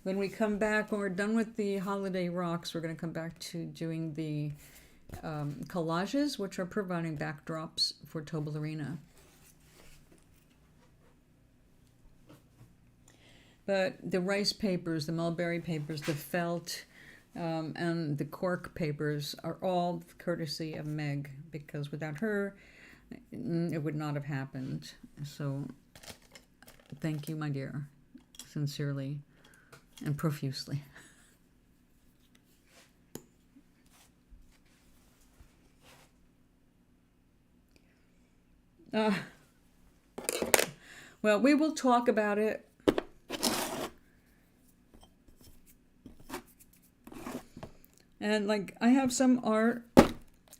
When we come back, when we're done with the holiday rocks, we're going to come back to doing the collages, which are providing backdrops for Toeblarina. But the rice papers, the mulberry papers, the felt, and the cork papers are all courtesy of Meg, because without her, it would not have happened. So thank you, my dear, sincerely and profusely. Well, we will talk about it. And I have some art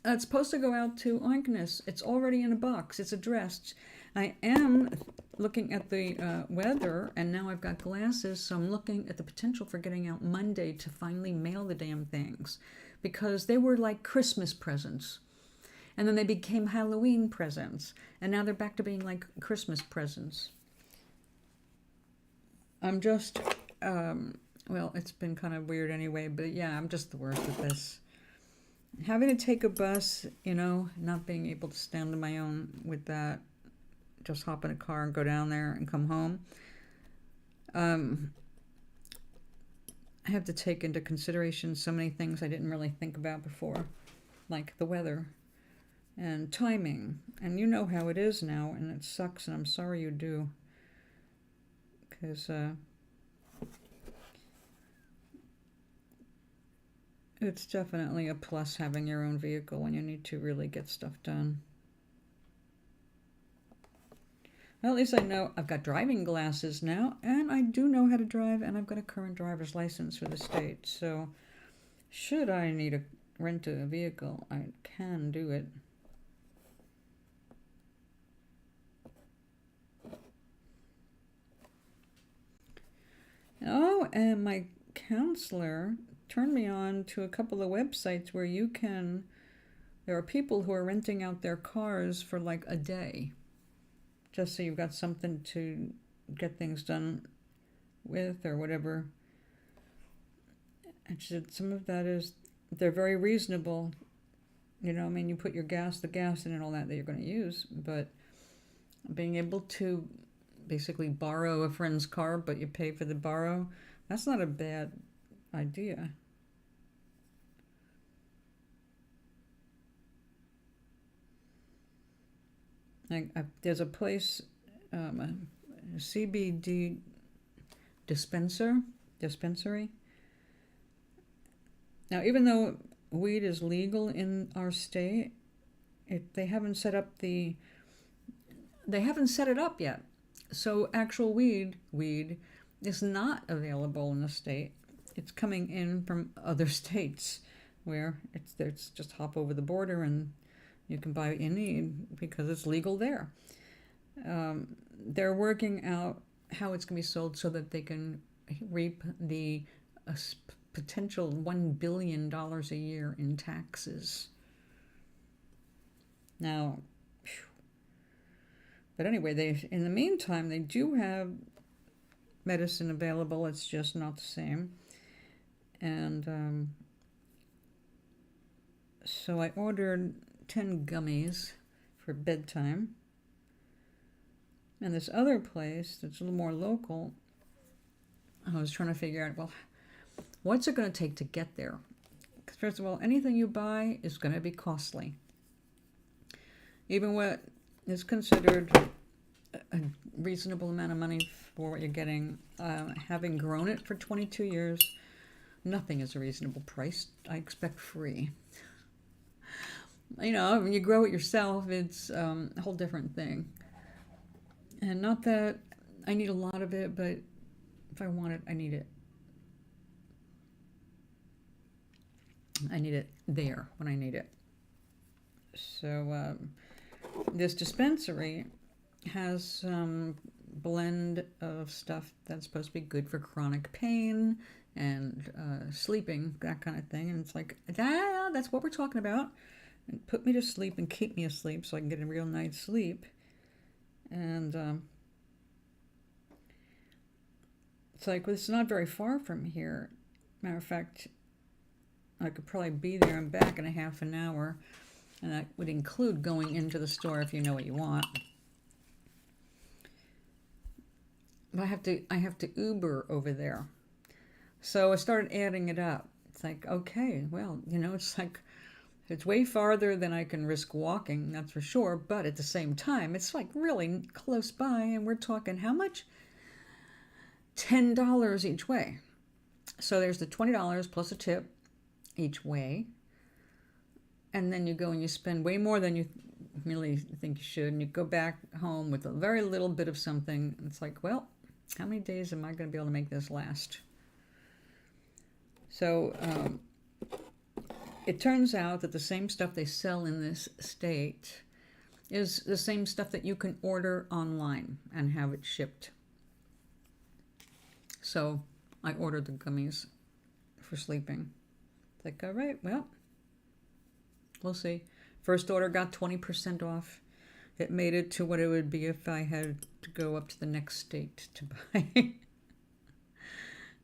that's supposed to go out to Oinkness. It's already in a box. It's addressed. I am looking at the weather, and now I've got glasses, so I'm looking at the potential for getting out Monday to finally mail the damn things, because they were like Christmas presents. And then they became Halloween presents. And now they're back to being like Christmas presents. I'm just, well, it's been kind of weird anyway, but yeah, I'm just the worst at this. Having to take a bus, not being able to stand on my own with that, just hop in a car and go down there and come home. I have to take into consideration so many things I didn't really think about before, like the weather and timing. And you know how it is now, and it sucks, and I'm sorry you do. Because it's definitely a plus having your own vehicle when you need to really get stuff done. Well, at least I know I've got driving glasses now, and I do know how to drive, and I've got a current driver's license for the state. So should I need rent a vehicle, I can do it. Oh, and my counselor turned me on to a couple of websites where you can, there are people who are renting out their cars for like a day, just so you've got something to get things done with or whatever. And she said some of that is, they're very reasonable. You know, I mean, you put the gas in and all that you're going to use, but being able to basically borrow a friend's car, but you pay for the borrow, that's not a bad idea. There's a place, a CBD dispensary. Now, even though weed is legal in our state, they haven't set it up yet. So actual weed is not available in the state. It's coming in from other states where it's just hop over the border and you can buy what you need because it's legal there. They're working out how it's going to be sold so that they can reap the potential $1 billion a year in taxes. Now, but anyway, in the meantime, they do have medicine available. It's just not the same. And so I ordered 10 gummies for bedtime. And this other place that's a little more local, I was trying to figure out, well, what's it going to take to get there? Because first of all, anything you buy is going to be costly. Even what is considered a reasonable amount of money for what you're getting. Having grown it for 22 years, nothing is a reasonable price. I expect free. You know, when you grow it yourself, it's a whole different thing. And not that I need a lot of it, but if I want it, I need it. I need it there when I need it. So this dispensary has some blend of stuff that's supposed to be good for chronic pain and sleeping, that kind of thing. And it's like, that's what we're talking about. And put me to sleep and keep me asleep so I can get a real night's sleep. And it's like, well, it's not very far from here. Matter of fact, I could probably be there and back in a half an hour. And that would include going into the store if you know what you want. But I have to Uber over there. So I started adding it up. It's like, okay, well, you know, it's way farther than I can risk walking, that's for sure. But at the same time, it's like really close by. And we're talking how much? $10 each way. So there's the $20 plus a tip each way. And then you go and you spend way more than you really think you should. And you go back home with a very little bit of something. It's like, well, how many days am I going to be able to make this last? So it turns out that the same stuff they sell in this state is the same stuff that you can order online and have it shipped. So I ordered the gummies for sleeping. It's like, all right, well, we'll see. First order got 20% off. It made it to what it would be if I had to go up to the next state to buy.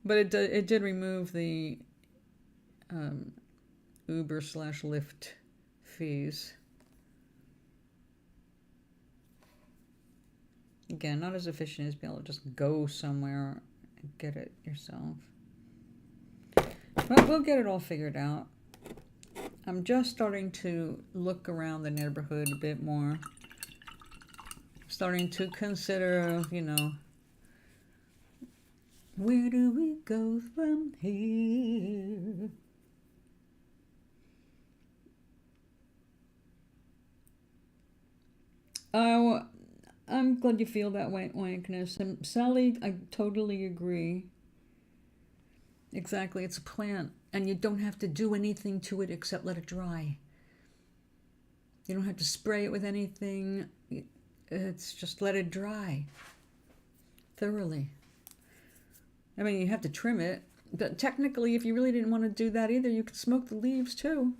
But it did remove the Uber/Lyft fees. Again, not as efficient as being able to just go somewhere and get it yourself. But we'll get it all figured out. I'm just starting to look around the neighborhood a bit more. Starting to consider, you know, where do we go from here? Oh, I'm glad you feel that wankness. And Sally, I totally agree. Exactly, it's a plant. And you don't have to do anything to it except let it dry. You don't have to spray it with anything. It's just let it dry thoroughly. I mean, you have to trim it, but technically, if you really didn't want to do that either, you could smoke the leaves too.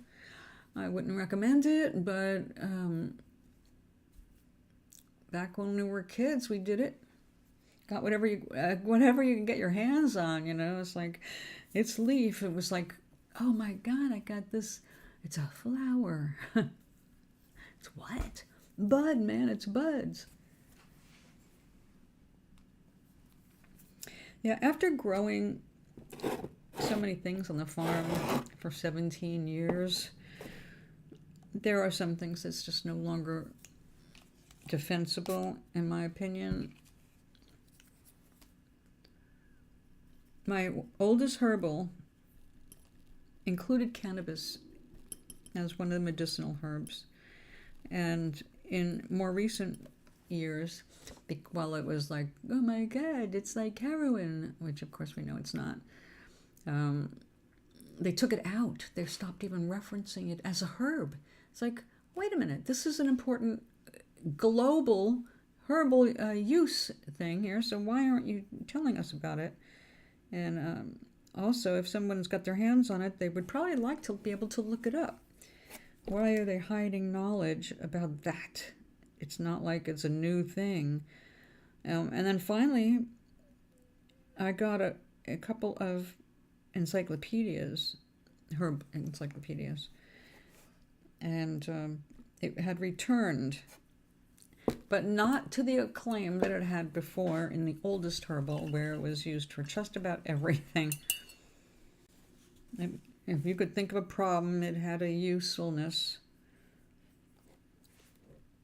I wouldn't recommend it, but back when we were kids, we did it. Got whatever you can get your hands on, you know. It's like, it's leaf. It was like, oh my God, I got this. It's a flower. It's what? Bud, man, it's buds. Yeah, after growing so many things on the farm for 17 years, there are some things that's just no longer defensible, in my opinion. My oldest herbal included cannabis as one of the medicinal herbs. And in more recent years, while it was like, oh my God, it's like heroin, which of course we know it's not, they took it out. They stopped even referencing it as a herb. It's like, wait a minute, this is an important global herbal use thing here, so why aren't you telling us about it? And also, if someone's got their hands on it, they would probably like to be able to look it up. Why are they hiding knowledge about that? It's not like it's a new thing. And then finally, I got a couple of encyclopedias, herb encyclopedias, and it had returned, but not to the acclaim that it had before in the oldest herbal, where it was used for just about everything. If you could think of a problem, it had a usefulness.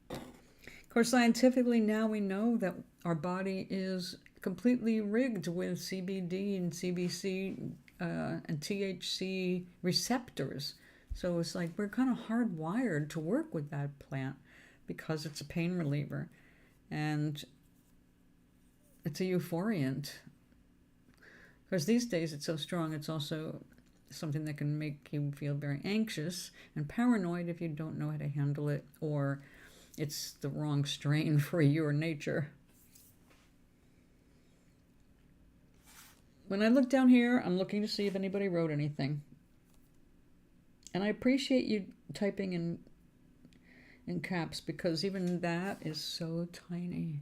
Of course, scientifically now we know that our body is completely rigged with CBD and CBC and THC receptors. So it's like we're kind of hardwired to work with that plant because it's a pain reliever and it's a euphoriant. Because these days it's so strong, it's also something that can make you feel very anxious and paranoid if you don't know how to handle it, or it's the wrong strain for your nature. When I look down here, I'm looking to see if anybody wrote anything. And I appreciate you typing in caps, because even that is so tiny.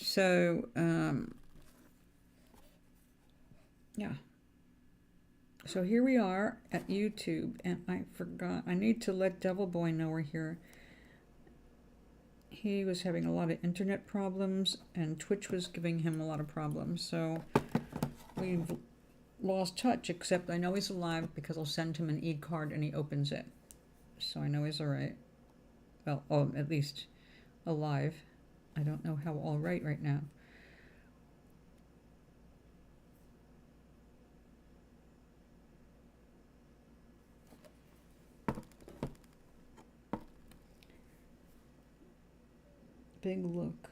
So, yeah. So here we are at YouTube, and I forgot. I need to let Devil Boy know we're here. He was having a lot of internet problems, and Twitch was giving him a lot of problems. So we've lost touch, except I know he's alive because I'll send him an e-card and he opens it. So I know he's all right. Well, at least alive. I don't know how all right now. Big look.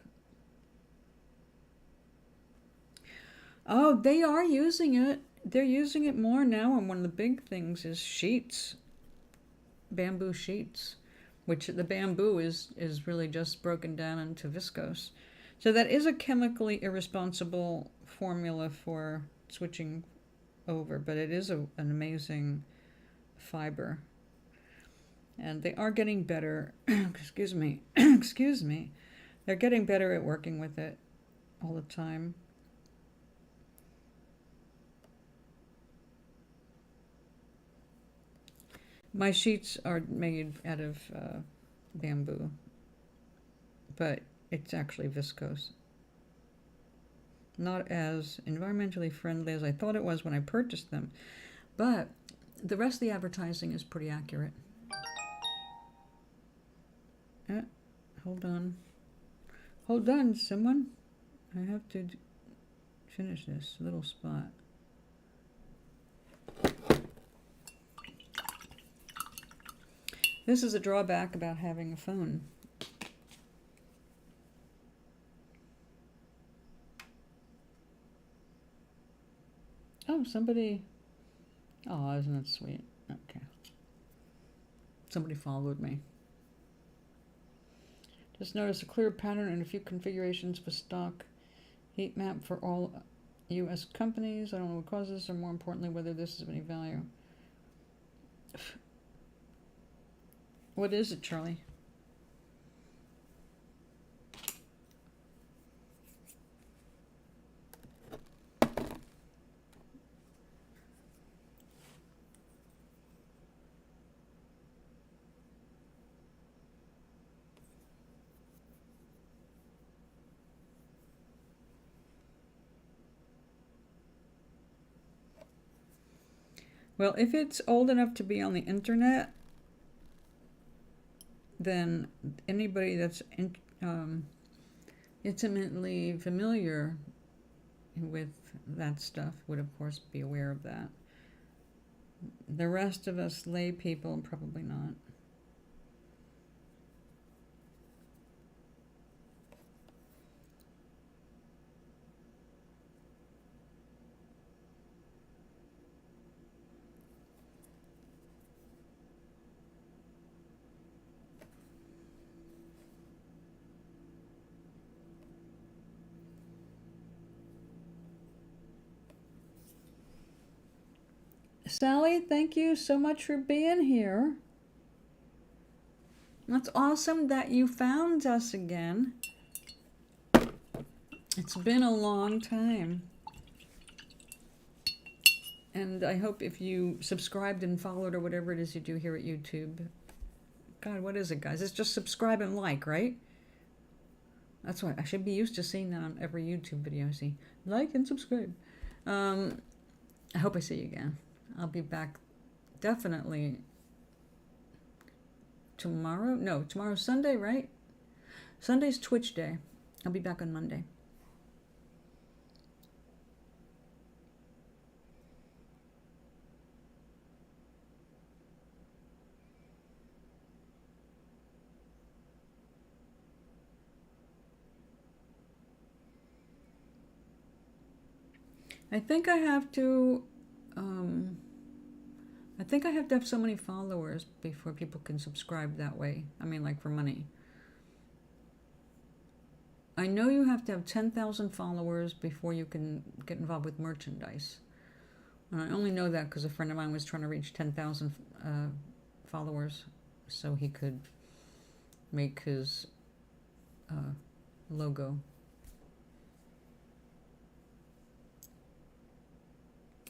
Oh, they are using it. They're using it more now, and one of the big things is sheets. Bamboo sheets, which the bamboo is really just broken down into viscose. So that is a chemically irresponsible formula for switching over, but it is an amazing fiber. And they are getting better. Excuse me. Excuse me. They're getting better at working with it all the time. My sheets are made out of bamboo, but it's actually viscose. Not as environmentally friendly as I thought it was when I purchased them, but the rest of the advertising is pretty accurate. Hold on. Hold on, someone. I have to finish this little spot. This is a drawback about having a phone. Oh, somebody. Oh, isn't that sweet? Okay. Somebody followed me. Just notice a clear pattern and a few configurations of a stock heat map for all U.S. companies. I don't know what causes this, or more importantly, whether this is of any value. What is it, Charlie? Well, if it's old enough to be on the internet, then anybody that's intimately familiar with that stuff would, of course, be aware of that. The rest of us lay people, probably not. Sally, thank you so much for being here. That's awesome that you found us again. It's been a long time. And I hope if you subscribed and followed or whatever it is you do here at YouTube. God, what is it, guys? It's just subscribe and like, right? That's why I should be used to seeing that on every YouTube video I see. Like and subscribe. I hope I see you again. I'll be back definitely tomorrow. No, tomorrow's Sunday, right? Sunday's Twitch day. I'll be back on Monday. I think I have to have so many followers before people can subscribe that way. I mean, like for money. I know you have to have 10,000 followers before you can get involved with merchandise. And I only know that because a friend of mine was trying to reach 10,000 followers so he could make his logo.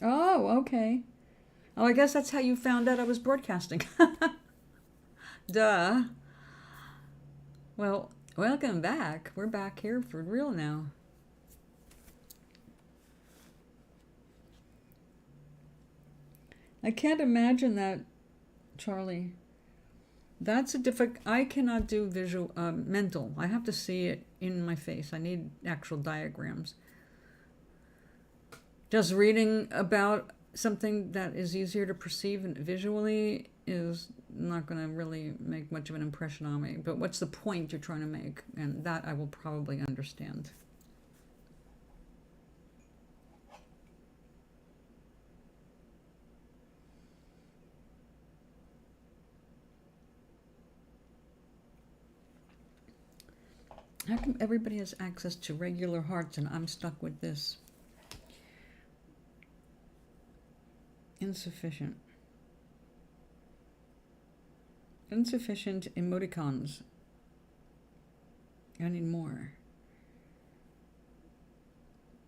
Oh, okay. Oh, I guess that's how you found out I was broadcasting. Duh. Well, welcome back. We're back here for real now. I can't imagine that, Charlie. That's a I cannot do visual, mental. I have to see it in my face. I need actual diagrams. Just reading about something that is easier to perceive visually is not going to really make much of an impression on me. But what's the point you're trying to make? And that I will probably understand. How come everybody has access to regular hearts and I'm stuck with this? Insufficient. Insufficient emoticons. I need more.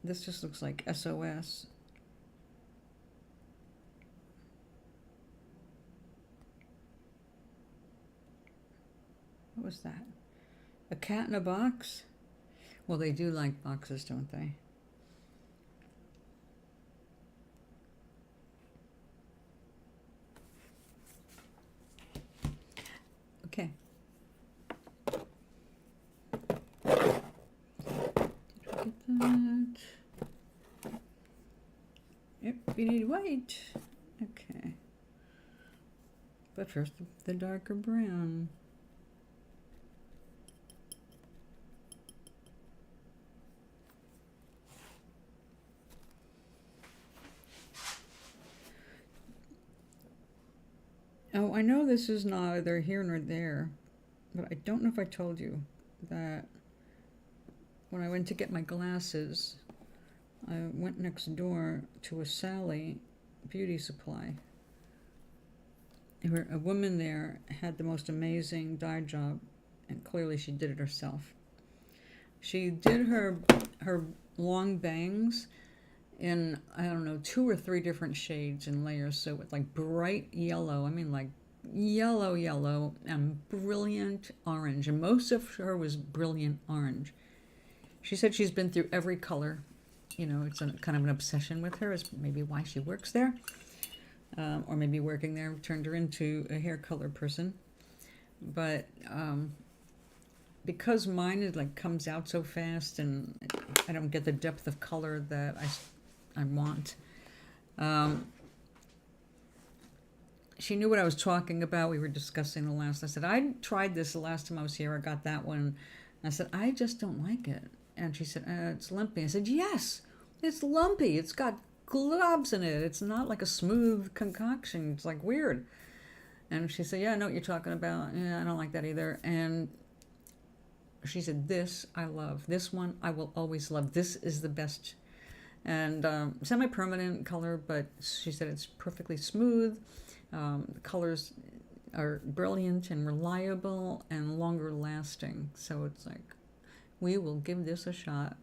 This just looks like SOS. What was that? A cat in a box? Well, they do like boxes, don't they? Okay. Did we get that? Yep, we need white. Okay. But first, the darker brown. Oh, I know this is neither here nor there, but I don't know if I told you that when I went to get my glasses, I went next door to a Sally beauty supply. A woman there had the most amazing dye job, and clearly she did it herself. She did her long bangs in, I don't know, 2 or 3 different shades and layers. So with like bright yellow, I mean like yellow, and brilliant orange. And most of her was brilliant orange. She said she's been through every color. You know, it's kind of an obsession with her, is maybe why she works there. Or maybe working there turned her into a hair color person. But because mine is like comes out so fast, and I don't get the depth of color that I want. She knew what I was talking about. We were discussing the last. I said, I tried this the last time I was here. I got that one. I said, I just don't like it. And she said, it's lumpy. I said, yes, it's lumpy. It's got globs in it. It's not like a smooth concoction. It's like weird. And she said, yeah, I know what you're talking about. Yeah, I don't like that either. And she said, this I love. This one I will always love. This is the best. And semi-permanent color, but she said it's perfectly smooth. The colors are brilliant and reliable and longer lasting. So it's like, we will give this a shot.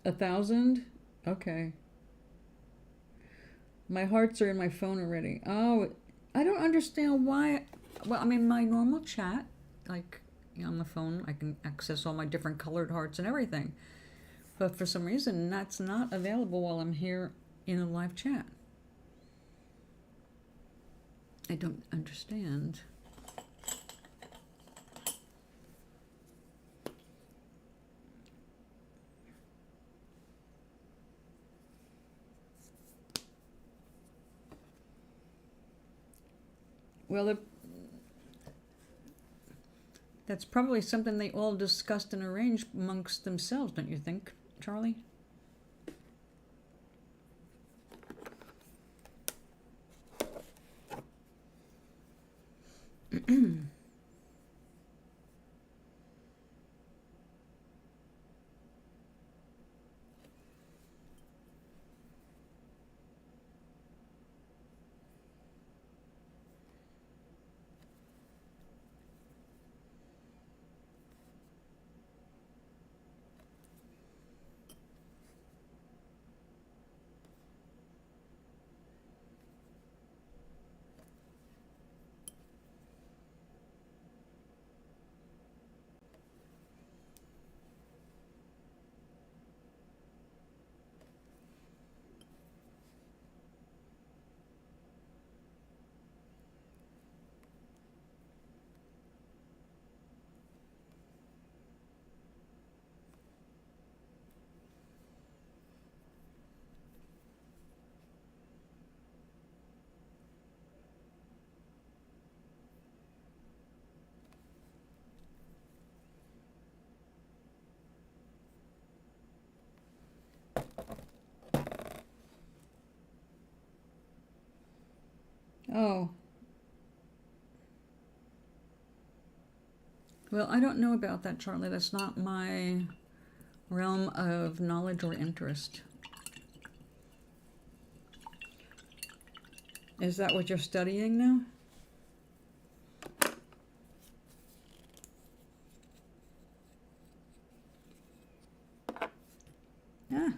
$1,000? Okay. My hearts are in my phone already. Oh, I don't understand why. Well, I mean, my normal chat, like on the phone, I can access all my different colored hearts and everything. But for some reason, that's not available while I'm here in a live chat. I don't understand. Well, that's probably something they all discussed and arranged amongst themselves, don't you think, Charlie? Oh. Well, I don't know about that, Charlie. That's not my realm of knowledge or interest. Is that what you're studying now? Yeah.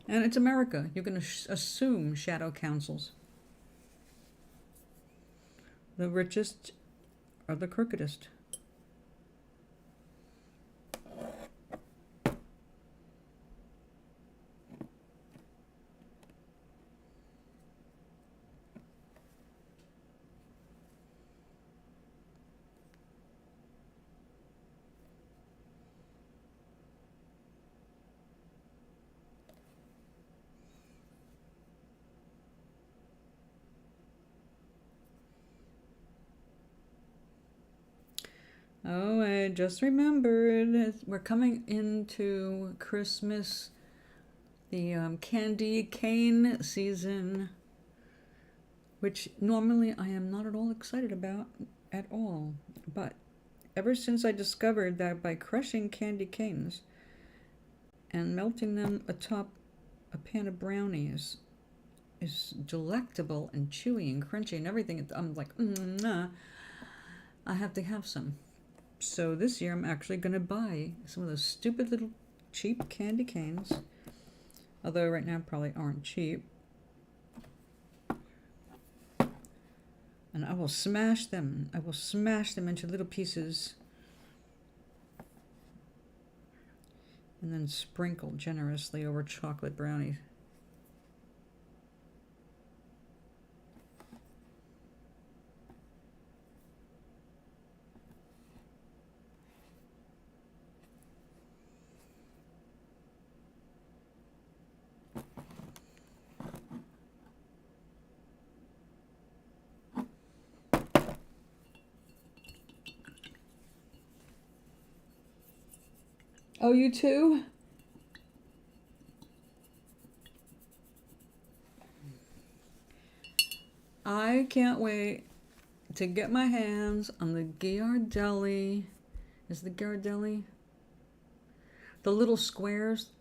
And it's America. You can assume shadow councils. The richest are the crookedest. Oh, I just remembered. We're coming into Christmas, the candy cane season, which normally I am not at all excited about at all. But ever since I discovered that by crushing candy canes and melting them atop a pan of brownies is delectable and chewy and crunchy and everything, I'm like, I have to have some. So this year I'm actually going to buy some of those stupid little cheap candy canes, although right now probably aren't cheap. And I will smash them. I will smash them into little pieces and then sprinkle generously over chocolate brownies. Oh, you too? I can't wait to get my hands on the Ghirardelli. Is the Ghirardelli? The little squares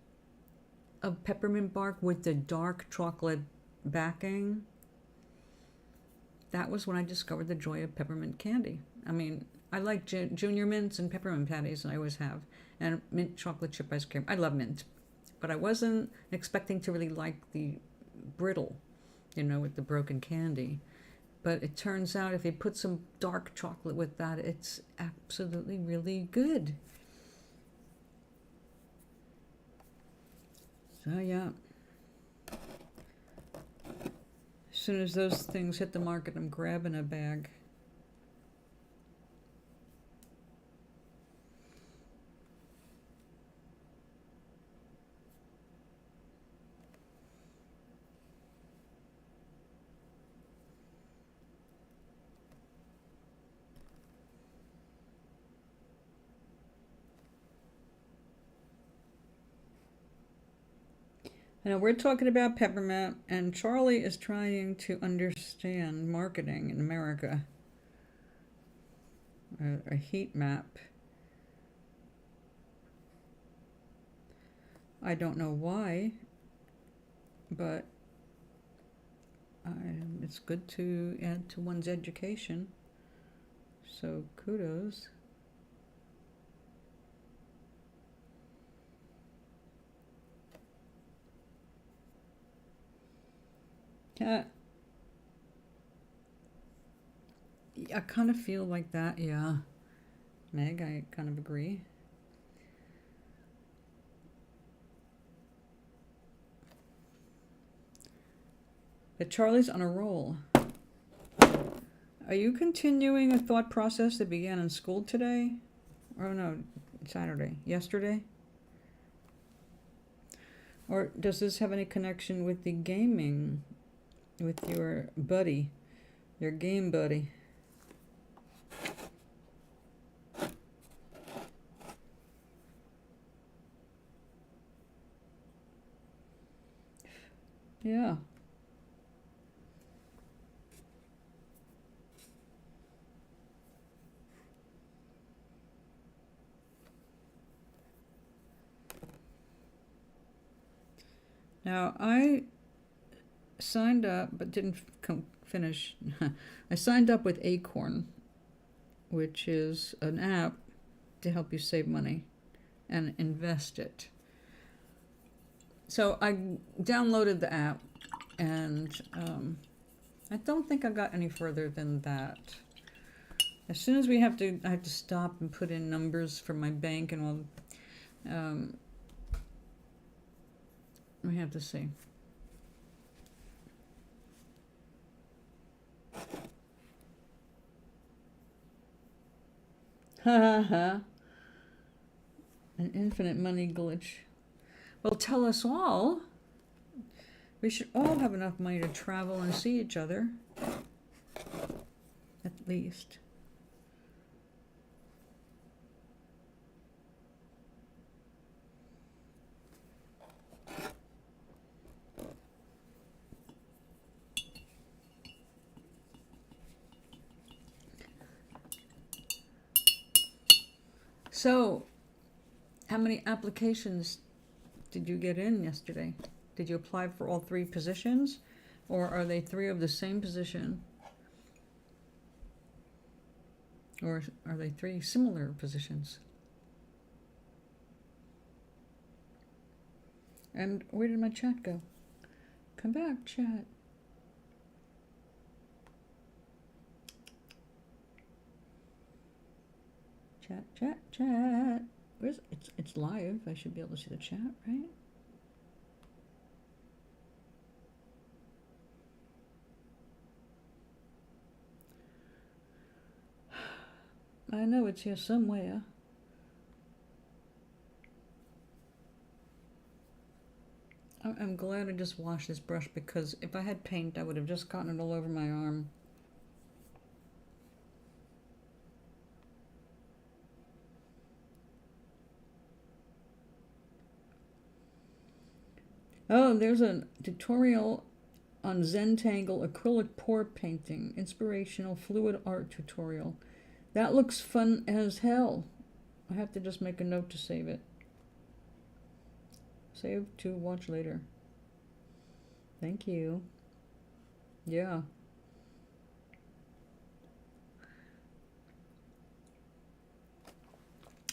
of peppermint bark with the dark chocolate backing. That was when I discovered the joy of peppermint candy. I mean, I like junior mints and peppermint patties, and I always have. And mint chocolate chip ice cream. I love mint. But I wasn't expecting to really like the brittle, with the broken candy. But it turns out if you put some dark chocolate with that, it's absolutely really good. So yeah. As soon as those things hit the market, I'm grabbing a bag. Now we're talking about peppermint, and Charlie is trying to understand marketing in America. A heat map. I don't know why, but it's good to add to one's education. So kudos. I kind of feel like that, yeah. Meg, I kind of agree. But Charlie's on a roll. Are you continuing a thought process that began in school today? Oh no, Saturday. Yesterday? Or does this have any connection with the gaming with your buddy, your game buddy? Yeah. Now, I signed up but didn't finish. I signed up with Acorn, which is an app to help you save money and invest it. So I downloaded the app, and I don't think I got any further than that. As soon as I have to stop and put in numbers for my bank, and we have to see. Ha ha ha. An infinite money glitch. Well, tell us all. We should all have enough money to travel and see each other. At least. So, how many applications did you get in yesterday? Did you apply for all 3 positions? Or are they 3 of the same position? Or are they 3 similar positions? And where did my chat go? Come back, chat. Chat. Where's it's live. I should be able to see the chat, right? I know it's here somewhere. I'm glad I just washed this brush, because if I had paint, I would have just gotten it all over my arm. Oh, there's a tutorial on Zentangle acrylic pour painting, inspirational fluid art tutorial. That looks fun as hell. I have to just make a note to save it. Save to watch later. Thank you. Yeah.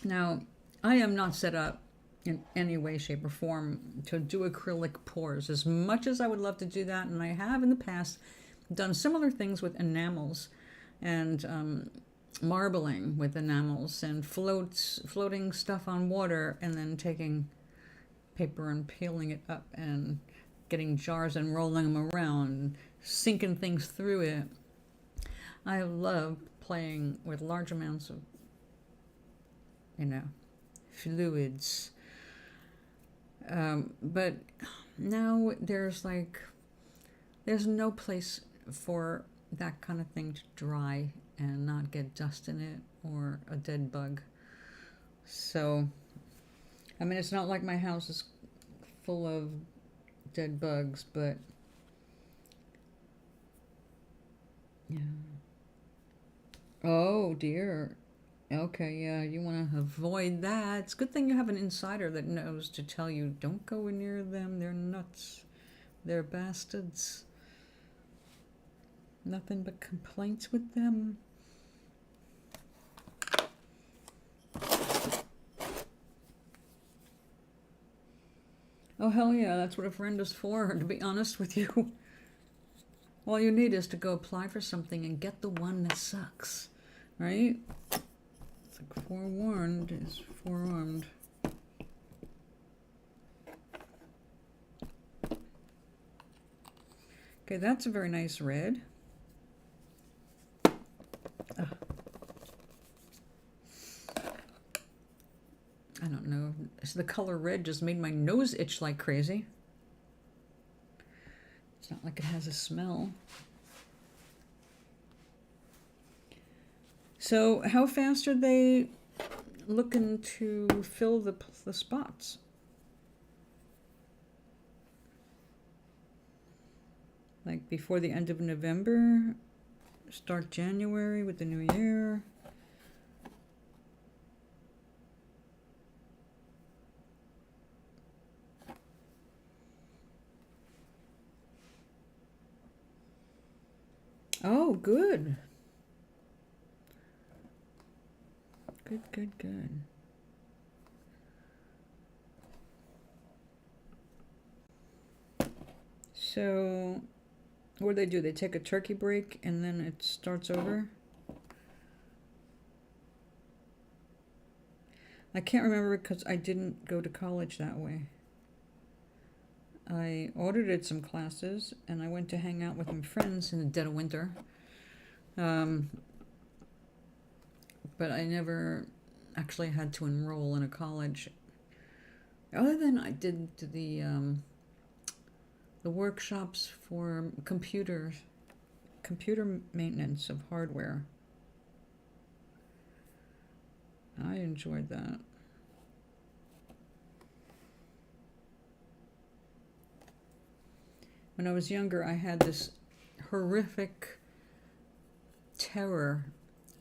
Now, I am not set up in any way, shape, or form to do acrylic pours. As much as I would love to do that, and I have in the past done similar things with enamels and marbling with enamels and floating stuff on water, and then taking paper and peeling it up and getting jars and rolling them around, sinking things through it. I love playing with large amounts of, fluids. But now there's no place for that kind of thing to dry and not get dust in it or a dead bug. So, I mean, it's not like my house is full of dead bugs, but yeah. Oh dear. Okay, yeah, you want to avoid that. It's a good thing you have an insider that knows to tell you, don't go near them, they're nuts. They're bastards. Nothing but complaints with them. Oh, hell yeah, that's what a friend is for, to be honest with you. All you need is to go apply for something and get the one that sucks, right? It's like forewarned is forearmed. Okay, that's a very nice red. I don't know. The color red just made my nose itch like crazy. It's not like it has a smell. So how fast are they looking to fill the spots? Like before the end of November? Start January with the new year? Oh, good. Good. So, what do they do? They take a turkey break and then it starts over? I can't remember because I didn't go to college that way. I audited some classes and I went to hang out with my friends in the dead of winter. But I never actually had to enroll in a college. Other than I did the workshops for computer maintenance of hardware. I enjoyed that. When I was younger, I had this horrific terror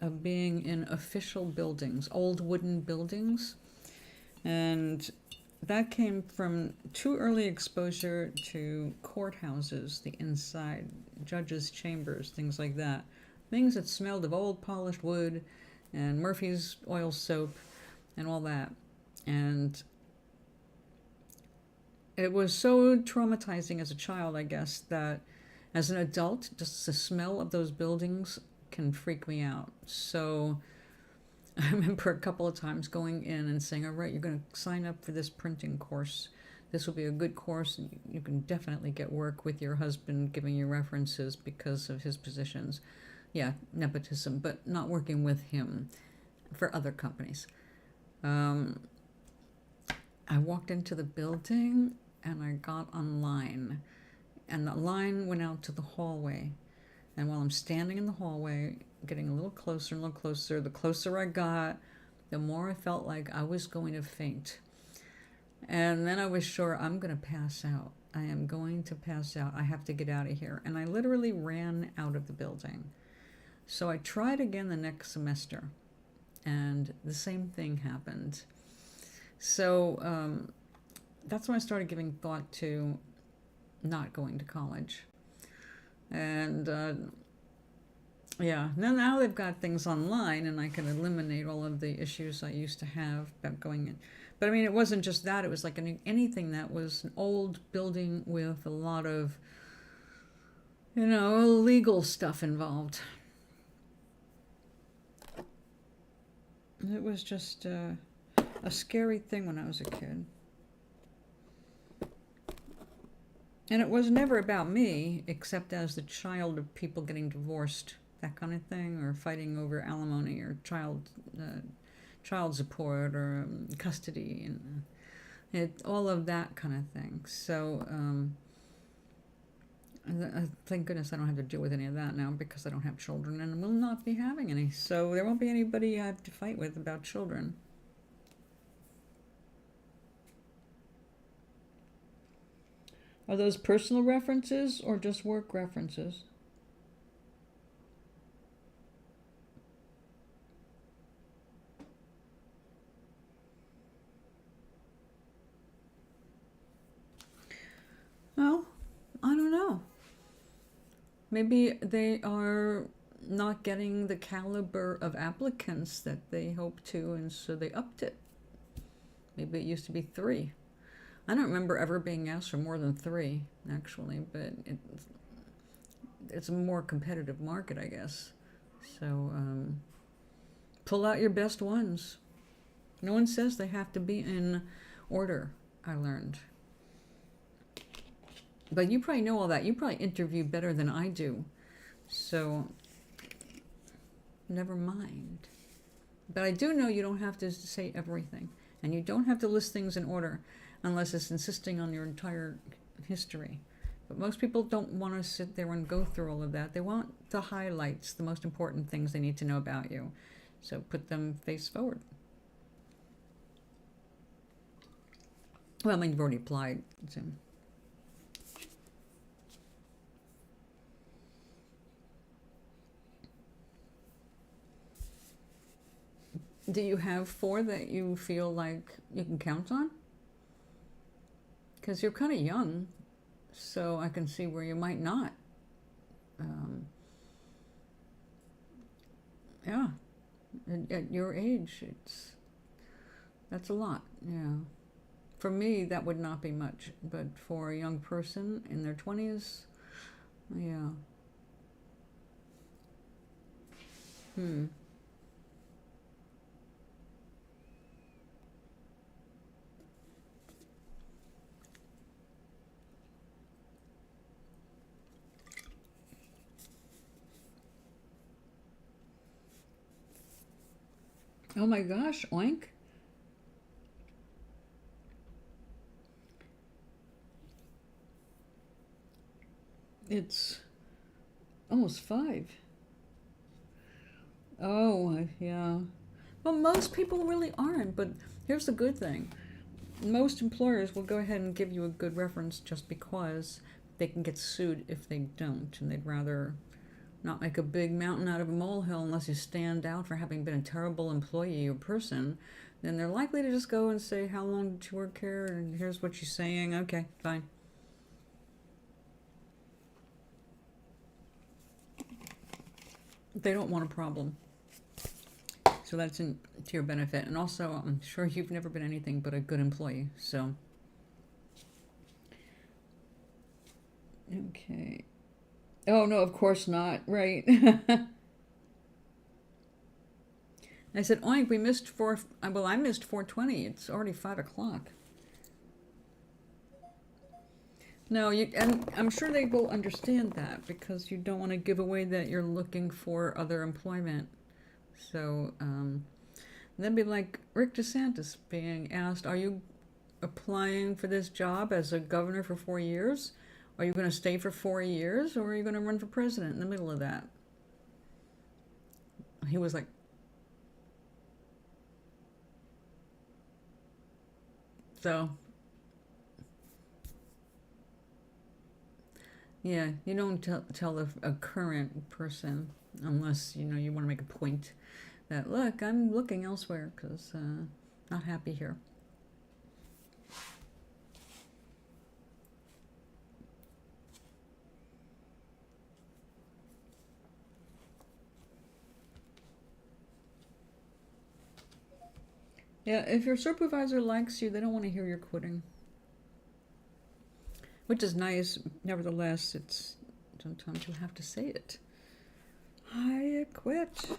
of being in official buildings, old wooden buildings. And that came from too early exposure to courthouses, the inside, judges' chambers, things like that. Things that smelled of old polished wood and Murphy's oil soap and all that. And it was so traumatizing as a child, I guess, that as an adult, just the smell of those buildings can freak me out. So I remember a couple of times going in and saying, all right, you're going to sign up for this printing course. This will be a good course. And you can definitely get work with your husband giving you references because of his positions. Yeah, nepotism, but not working with him for other companies. I walked into the building and I got online. And the line went out to the hallway. And while I'm standing in the hallway, getting a little closer and a little closer, the closer I got, the more I felt like I was going to faint. And then I was sure I'm going to pass out. I am going to pass out. I have to get out of here. And I literally ran out of the building. So I tried again the next semester. And the same thing happened. So that's when I started giving thought to not going to college. And yeah, now they've got things online and I can eliminate all of the issues I used to have about going in. But I mean, it wasn't just that. It was like anything that was an old building with a lot of, illegal stuff involved. It was just a scary thing when I was a kid. And it was never about me, except as the child of people getting divorced, that kind of thing, or fighting over alimony or child support or custody, and all of that kind of thing. So thank goodness I don't have to deal with any of that now because I don't have children and will not be having any. So there won't be anybody I have to fight with about children. Are those personal references or just work references? Well, I don't know. Maybe they are not getting the caliber of applicants that they hope to, and so they upped it. Maybe it used to be 3. I don't remember ever being asked for more than 3, actually, but it's a more competitive market, I guess. So pull out your best ones. No one says they have to be in order, I learned. But you probably know all that. You probably interview better than I do. So never mind. But I do know you don't have to say everything. And you don't have to list things in order unless it's insisting on your entire history. But most people don't want to sit there and go through all of that. They want the highlights, the most important things they need to know about you. So put them face forward. Well, I mean, you've already applied. So. Do you have 4 that you feel like you can count on? Because you're kind of young, so I can see where you might not. Yeah, at your age, that's a lot. Yeah, for me that would not be much, but for a young person in their 20s, yeah. Oh my gosh, oink. It's almost 5. Oh, yeah. Well, most people really aren't, but here's the good thing. Most employers will go ahead and give you a good reference just because they can get sued if they don't, and they'd rather not make a big mountain out of a molehill unless you stand out for having been a terrible employee or person, then they're likely to just go and say, how long did you work here? And here's what you're saying. Okay, fine. They don't want a problem. So that's to your benefit. And also, I'm sure you've never been anything but a good employee. So, okay. Oh, no, of course not. Right. I said, oink, we missed I missed 4:20. It's already 5 o'clock. No, and I'm sure they will understand that because you don't want to give away that you're looking for other employment. So, that'd be like Rick DeSantis being asked, are you applying for this job as a governor for 4 years? Are you going to stay for 4 years, or are you going to run for president in the middle of that? He was like, so, yeah, you don't tell a current person unless, you want to make a point that, look, I'm looking elsewhere because not happy here. Yeah, if your supervisor likes you, they don't want to hear you're quitting. Which is nice. Nevertheless, it's sometimes you have to say it. I quit.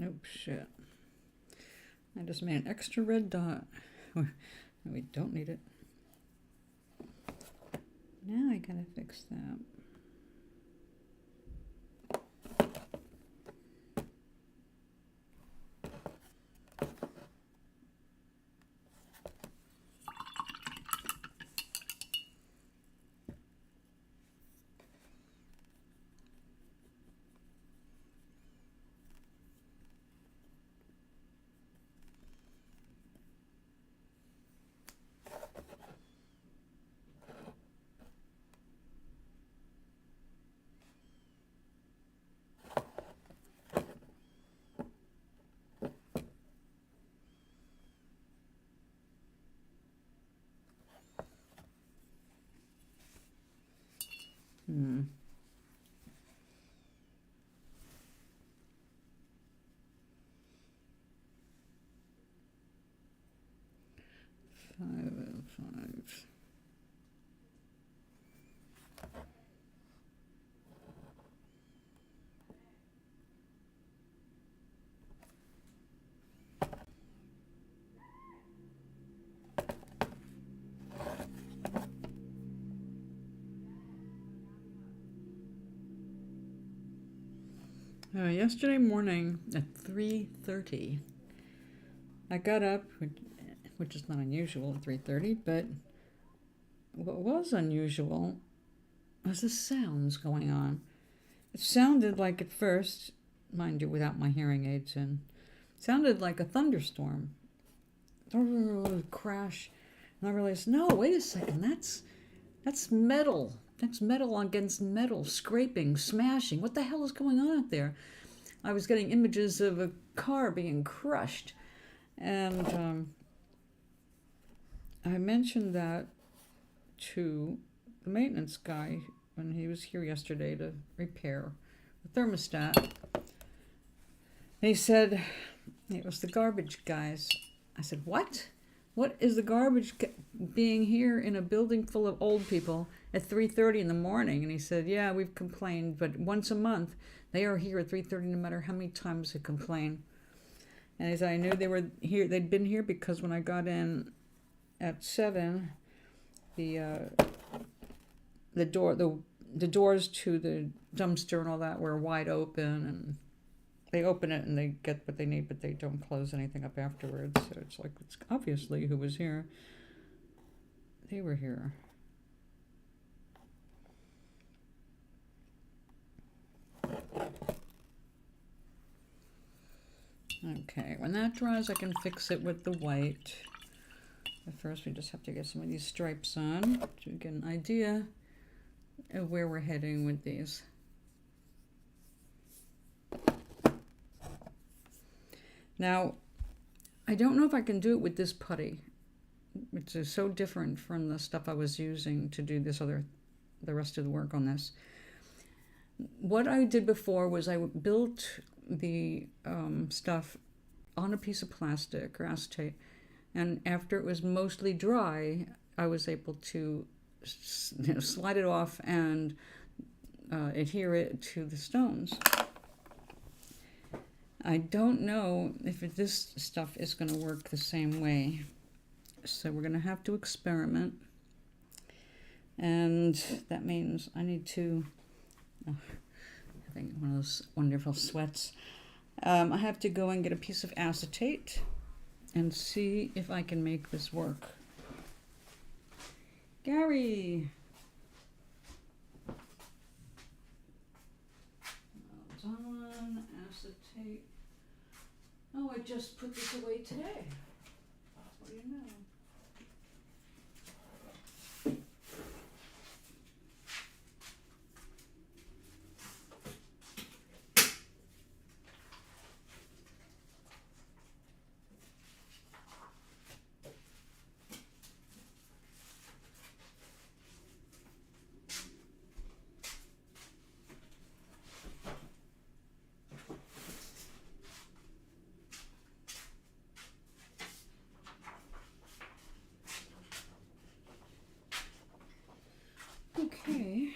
Oh, shit. I just made an extra red dot. We don't need it. Now I gotta fix that. 505. Yesterday morning at 3:30, I got up, which is not unusual at 3:30, but what was unusual was the sounds going on. It sounded like at first, mind you, without my hearing aids in, sounded like a thunderstorm. Crash. And I realized, no, wait a second, that's metal. That's metal against metal, scraping, smashing. What the hell is going on out there? I was getting images of a car being crushed. And I mentioned that to the maintenance guy when he was here yesterday to repair the thermostat. And he said, it was the garbage guys. I said, what? What is the garbage being here in a building full of old people at 3:30 in the morning? And he said, yeah, we've complained, but once a month they are here at 3:30 no matter how many times they complain. And he said, I knew they were here. They'd been here because when I got in at 7, the doors to the dumpster and all that were wide open, and they open it and they get what they need, but they don't close anything up afterwards. So it's like, it's obviously who was here. They were here. Okay, when that dries, I can fix it with the white. But first, we just have to get some of these stripes on to get an idea of where we're heading with these. Now, I don't know if I can do it with this putty, which is so different from the stuff I was using to do the rest of the work on this. What I did before was I built the stuff on a piece of plastic or acetate, and after it was mostly dry, I was able to slide it off and adhere it to the stones. I don't know if this stuff is going to work the same way, so we're going to have to experiment, and that means I need to, having one of those wonderful sweats, I have to go and get a piece of acetate and see if I can make this work. Gary! On acetate. Oh, I just put this away today. What do you know? Okay.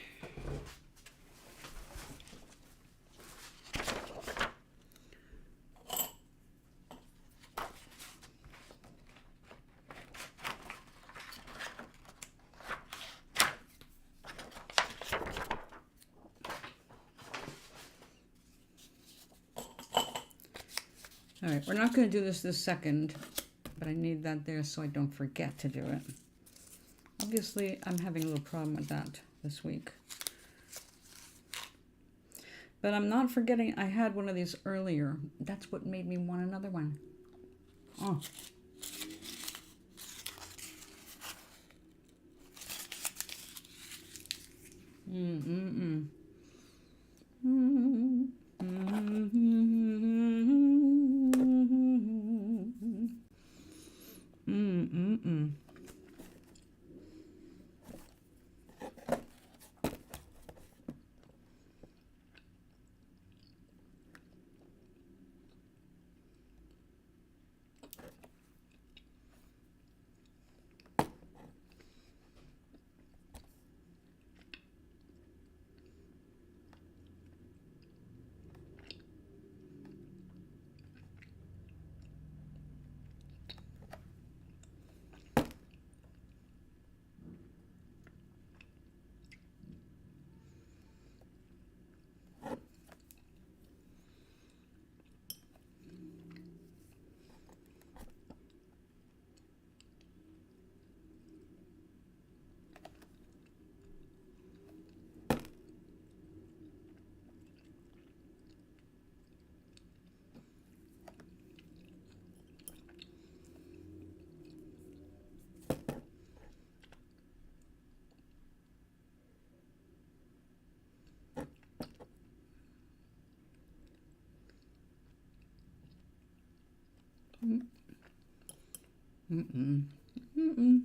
All right, we're not going to do this second, but I need that there so I don't forget to do it. Obviously, I'm having a little problem with that this week. But I'm not forgetting I had one of these earlier. That's what made me want another one. Oh. Mm-mm-mm. Mm-mm. Mm-mm. Mm-mm.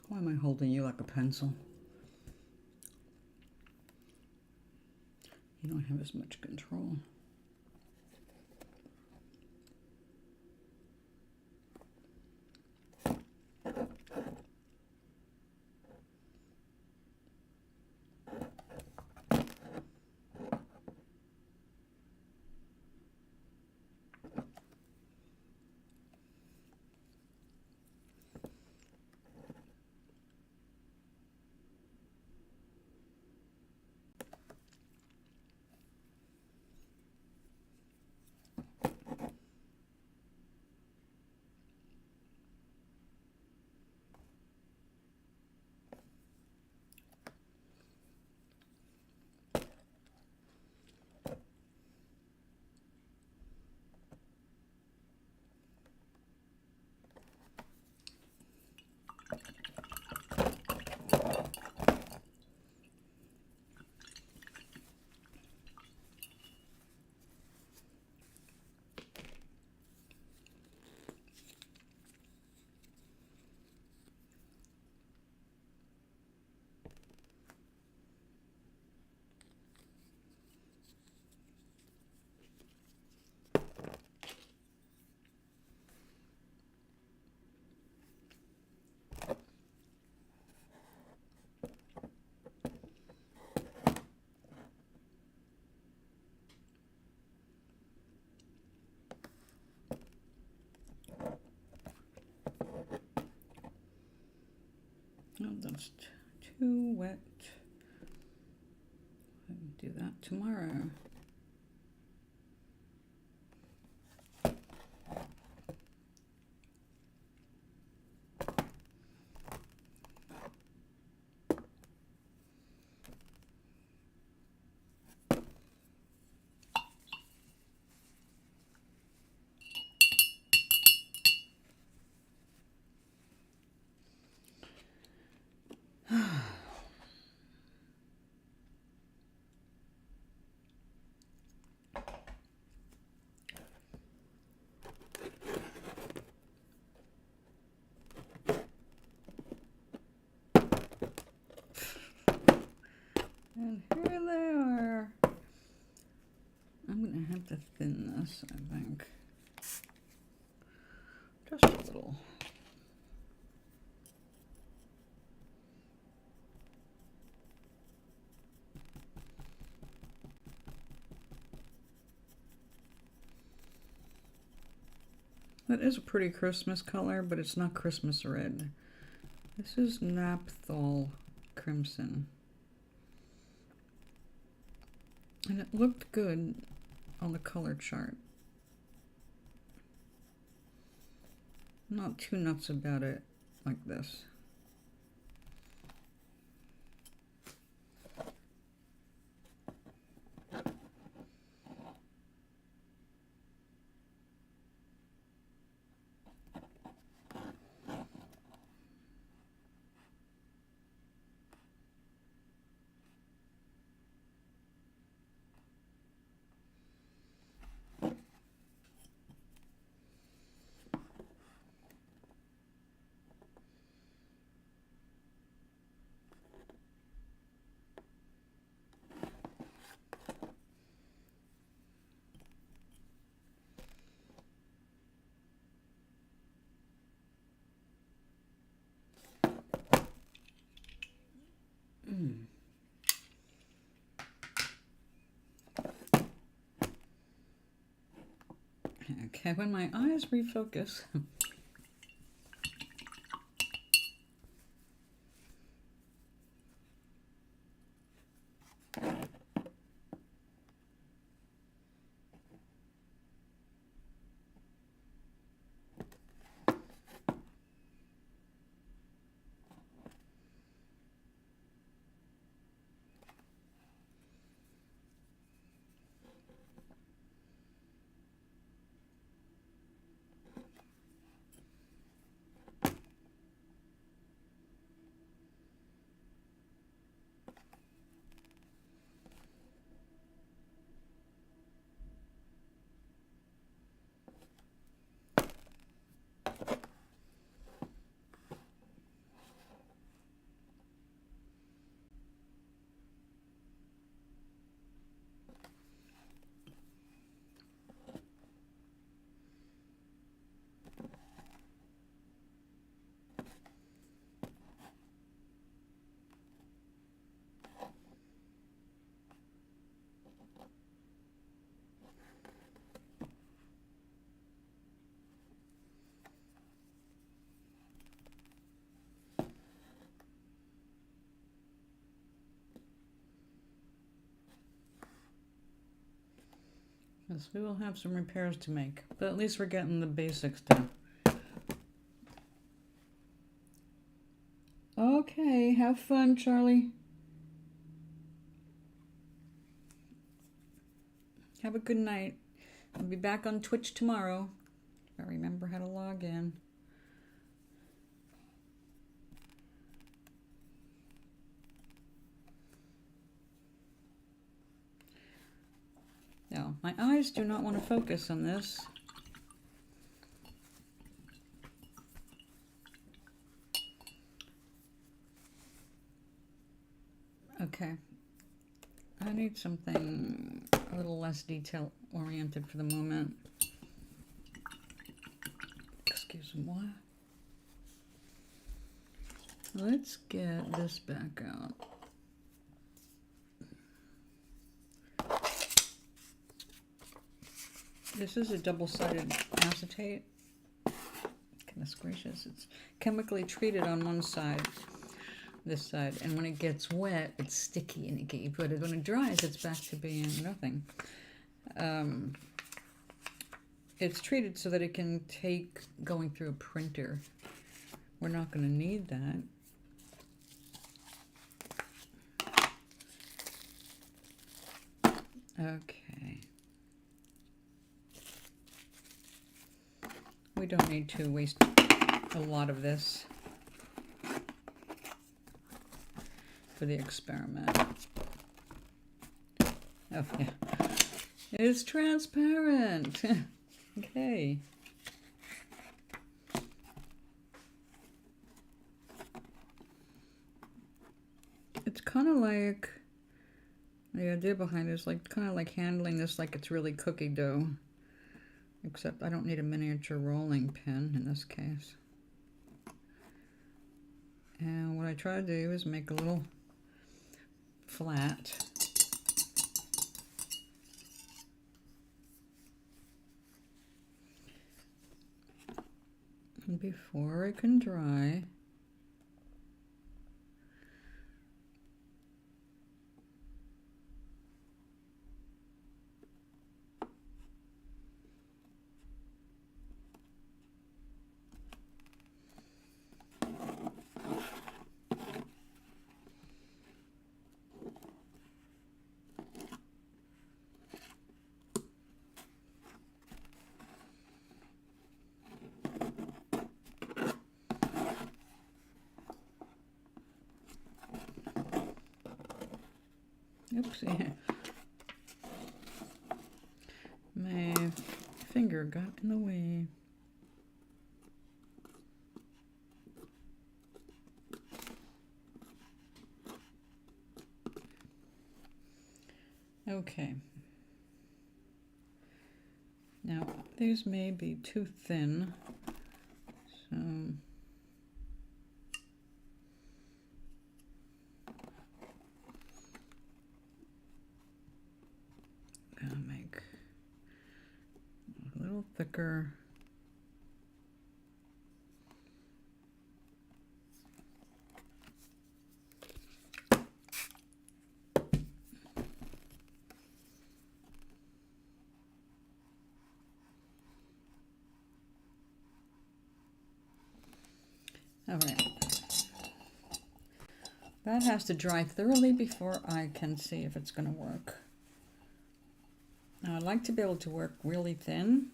Why am I holding you like a pencil? You don't have as much control. Oh, that's too wet. I can do that tomorrow. And here they are. I'm gonna have to thin this, I think. Just a little. That is a pretty Christmas color, but it's not Christmas red. This is Naphthol Crimson. And it looked good on the color chart. Not too nuts about it like this. Okay, when my eyes refocus. Yes, we will have some repairs to make, but at least we're getting the basics done. Okay, have fun, Charlie. Have a good night. I'll be back on Twitch tomorrow. If I remember how to log in. Now, my eyes do not want to focus on this. Okay. I need something a little less detail oriented for the moment. Excuse me. Let's get this back out. This is a double-sided acetate. Goodness gracious, it's chemically treated on one side, this side, and when it gets wet, it's sticky and icky, but when it dries, it's back to being nothing. It's treated so that it can take going through a printer. We're not going to need that. Okay. We don't need to waste a lot of this for the experiment. Oh, yeah. It's transparent. Okay. It's kind of like, the idea behind it is like kind of like handling this like it's really cookie dough. Except I don't need a miniature rolling pin in this case. And what I try to do is make a little flat. And before it can dry, oopsie. My finger got in the way. Okay. Now, these may be too thin, so I'm gonna make a little thicker. All right. That has to dry thoroughly before I can see if it's going to work. Now, I like to be able to work really thin,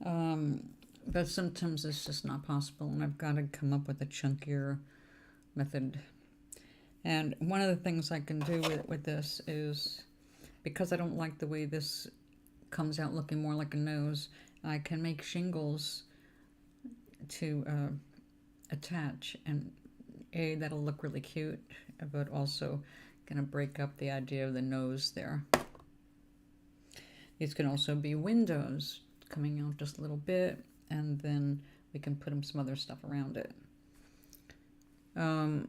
but sometimes it's just not possible, and I've got to come up with a chunkier method. And one of the things I can do with this is, because I don't like the way this comes out looking more like a nose, I can make shingles to attach, and that'll look really cute, but also gonna break up the idea of the nose there. These can also be windows coming out just a little bit, and then we can put some other stuff around it. Now,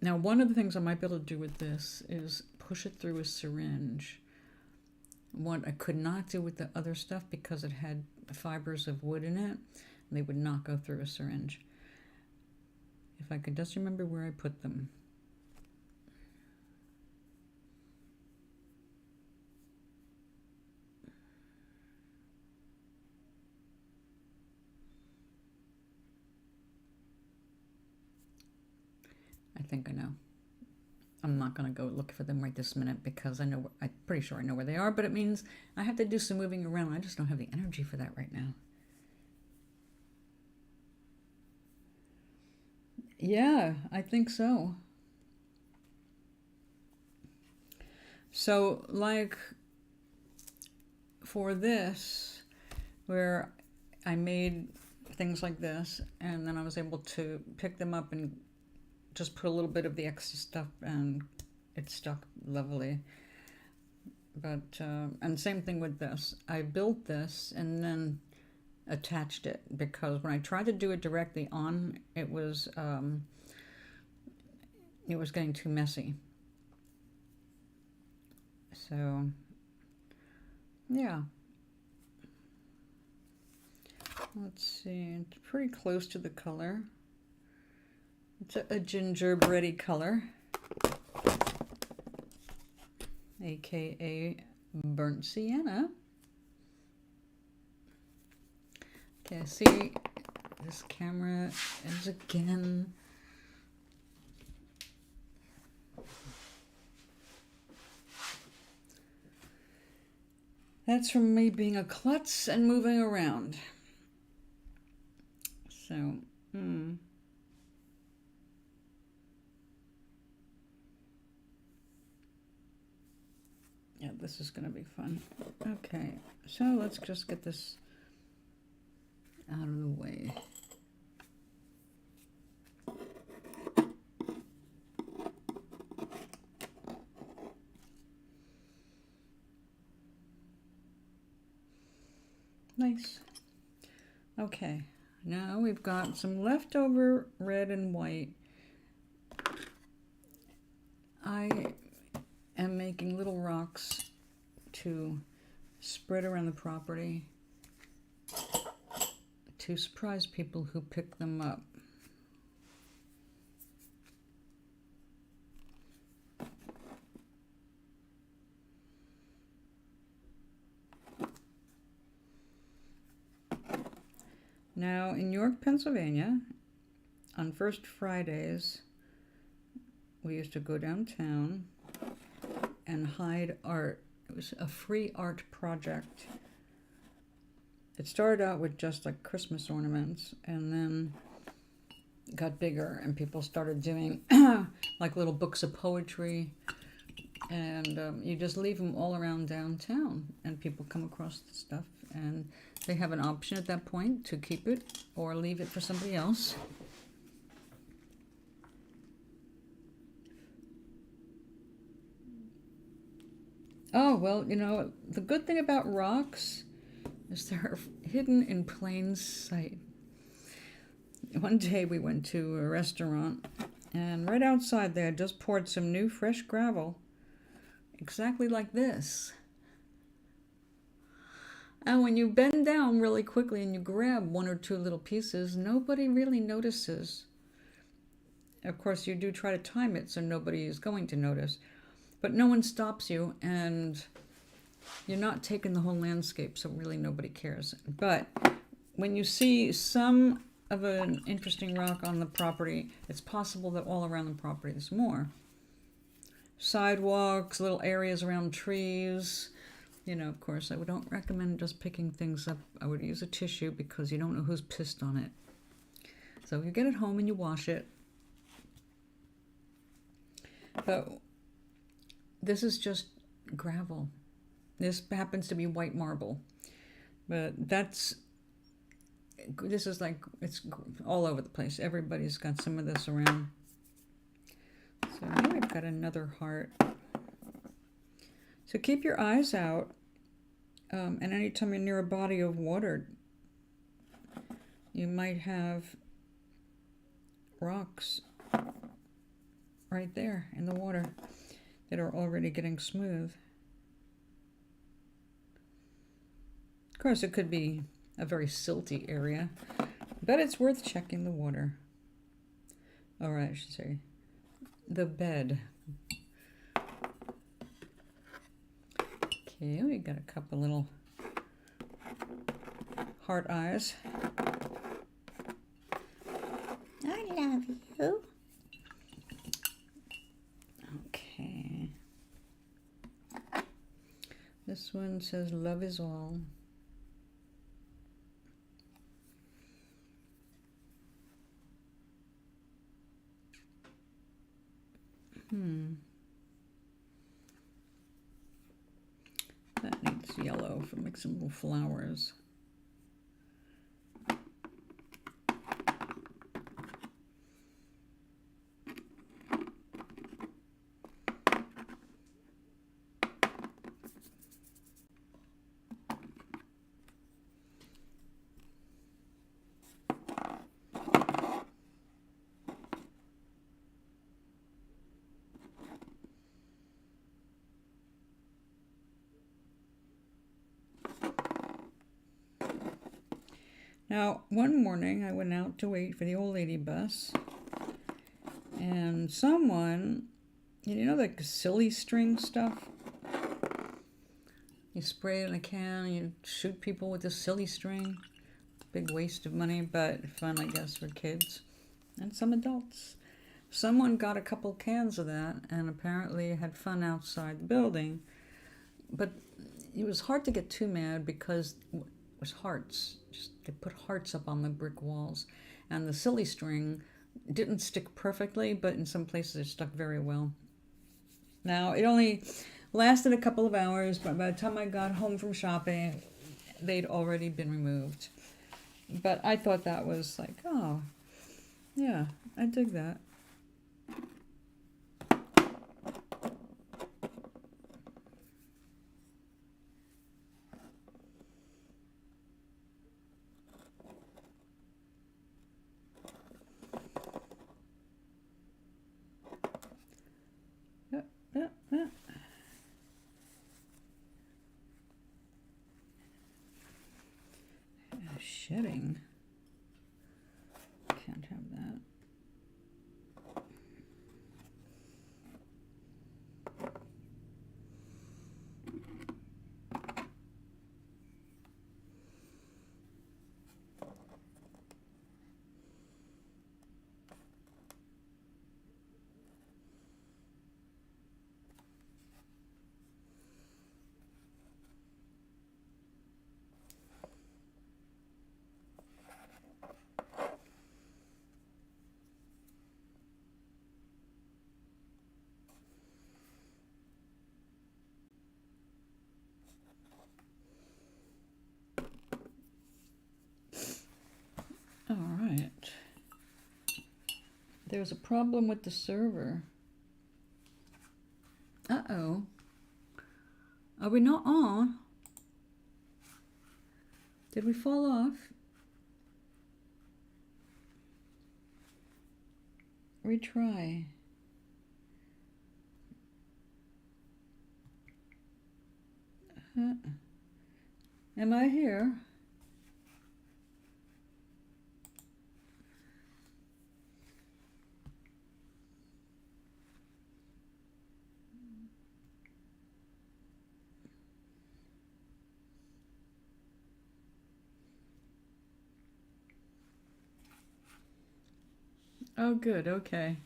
one of the things I might be able to do with this is push it through a syringe. What I could not do with the other stuff, because it had fibers of wood in it, they would not go through a syringe. If I could just remember where I put them. think I know. I'm not going to go look for them right this minute because I know, I'm pretty sure I know where they are, but it means I have to do some moving around. I just don't have the energy for that right now. Yeah, I think so. So, like for this, where I made things like this, and then I was able to pick them up and just put a little bit of the extra stuff, and it stuck lovely. But and same thing with this. I built this and then attached it, because when I tried to do it directly on, it was getting too messy. So yeah, let's see, it's pretty close to the color. It's a gingerbready color, aka burnt sienna. Okay, see, this camera is again. That's from me being a klutz and moving around. So, yeah, this is going to be fun. Okay, so let's just get this out of the way. Nice. Okay, now we've got some leftover red and white. I am making little rocks to spread around the property to surprise people who pick them up. Now, in York, Pennsylvania, on First Fridays, we used to go downtown and hide art. It was a free art project. It started out with just like Christmas ornaments, and then got bigger, and people started doing like little books of poetry, and you just leave them all around downtown, and people come across the stuff, and they have an option at that point to keep it or leave it for somebody else. Oh, well, you know, the good thing about rocks is they're hidden in plain sight. One day we went to a restaurant, and right outside they had just poured some new fresh gravel, exactly like this. And when you bend down really quickly and you grab one or two little pieces, nobody really notices. Of course, you do try to time it so nobody is going to notice, but no one stops you, and you're not taking the whole landscape, so really nobody cares. But when you see some of an interesting rock on the property, it's possible that all around the property there's more. Sidewalks, little areas around trees. You know, of course, I don't recommend just picking things up. I would use a tissue because you don't know who's pissed on it. So you get it home and you wash it. But this is just gravel. This happens to be white marble. But this is like, it's all over the place. Everybody's got some of this around. So here we've got another heart. So keep your eyes out, and anytime you're near a body of water, you might have rocks right there in the water that are already getting smooth. Of course, it could be a very silty area, but it's worth checking the water. All right, I should say the bed. Okay, we got a couple little heart eyes.
I love you.
This one says love is all. That needs yellow for mixing little flowers. Now, one morning I went out to wait for the old lady bus, and someone, you know, the silly string stuff? You spray it in a can and you shoot people with the silly string. Big waste of money, but fun, I guess, for kids and some adults. Someone got a couple cans of that and apparently had fun outside the building, but it was hard to get too mad because it was hearts. They put hearts up on the brick walls, and the silly string didn't stick perfectly, but in some places it stuck very well. Now, it only lasted a couple of hours, but by the time I got home from shopping, they'd already been removed. But I thought that was like, oh, yeah, I dig that. Shedding. Can't have that. All right. There's a problem with the server. Uh-oh. Are we not on? Did we fall off? Retry. Am I here? Oh, good. Okay.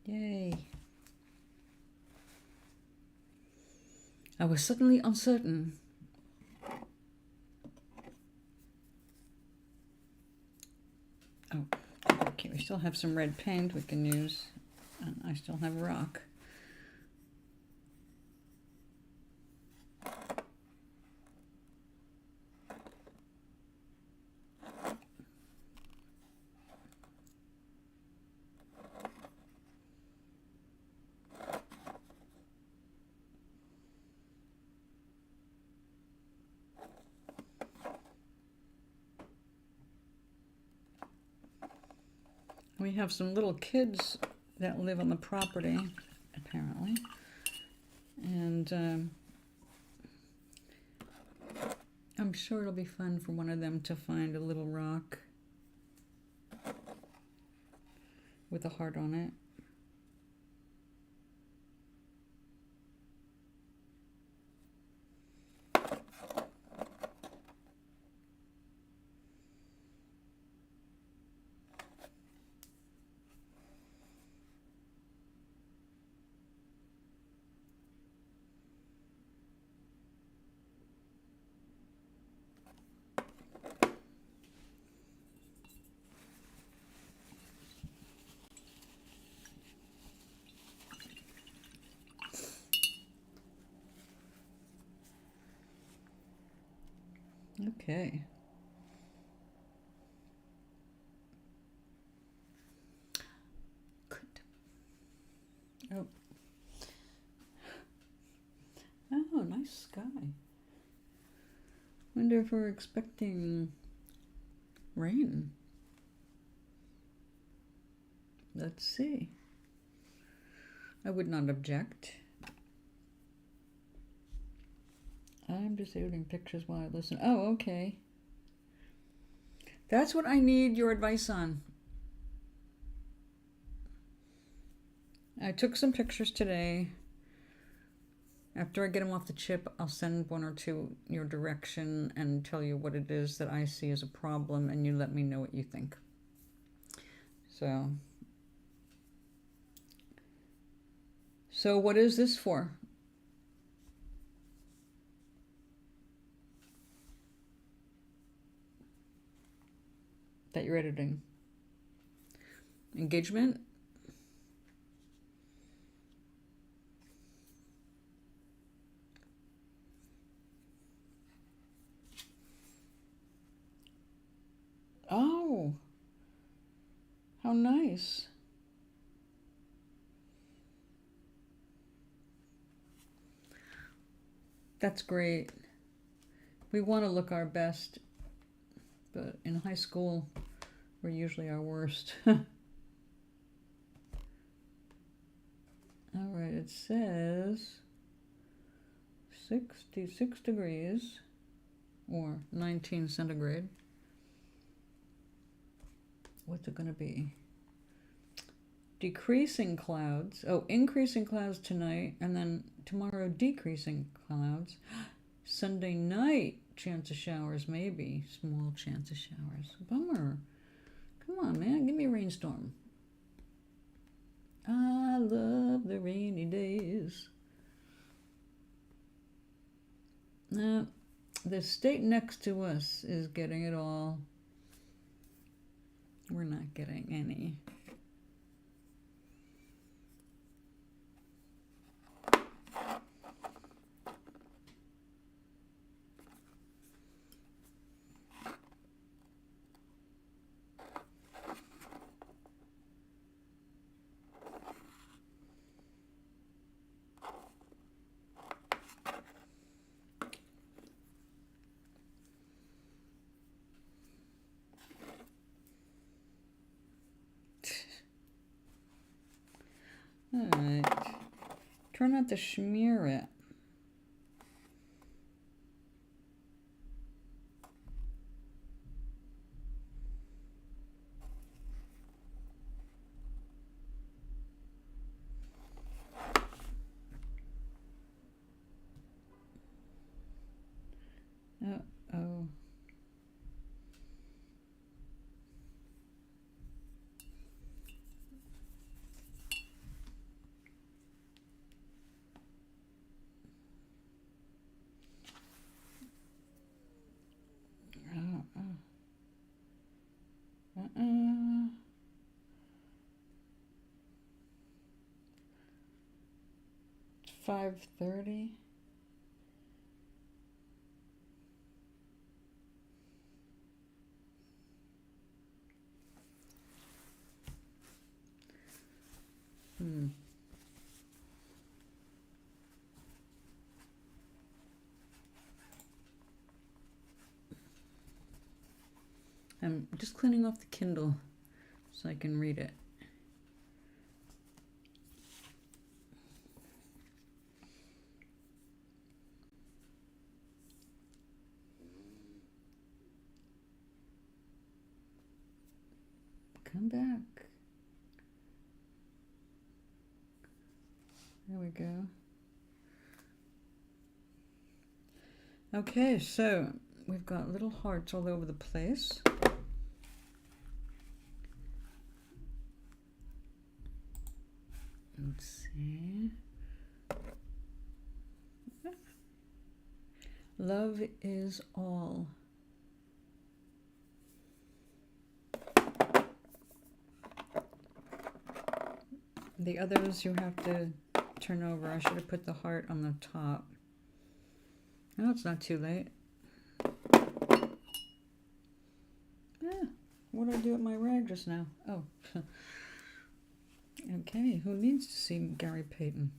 Yay. I was suddenly uncertain. Oh, okay. We still have some red paint we can use. And I still have rock. We have some little kids that live on the property, apparently. And I'm sure it'll be fun for one of them to find a little rock with a heart on it. Okay. Good. Oh. Oh, nice sky. Wonder if we're expecting rain. Let's see. I would not object. I'm disabling pictures while I listen. Oh, okay. That's what I need your advice on. I took some pictures today. After I get them off the chip, I'll send one or two your direction and tell you what it is that I see as a problem, and you let me know what you think. So what is this for? That you're editing? Engagement? Oh, how nice. That's great. We want to look our best, but in high school, we're usually our worst. All right, it says 66 degrees or 19 centigrade. What's it going to be? Decreasing clouds. Oh, increasing clouds tonight, and then tomorrow decreasing clouds. Sunday night, chance of showers, maybe. Small chance of showers. Bummer. Come on, man, give me a rainstorm. I love the rainy days. Now, the state next to us is getting it all. We're not getting any. All right. Try not to smear it. Uh-oh. Uh-uh. 5:30. I'm just cleaning off the Kindle so I can read it. Come back. There we go. Okay, so we've got little hearts all over the place. Let's see. Love is all. The others you have to turn over. I should have put the heart on the top. No, it's not too late. what did I do with my rag just now? Oh. Okay, who needs to see Gary Payton?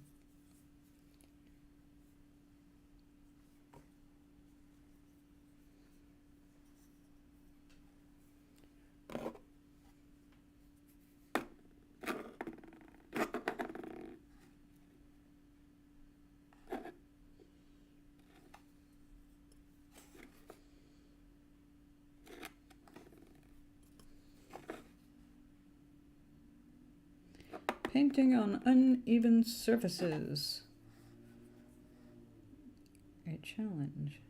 Painting on uneven surfaces. A challenge.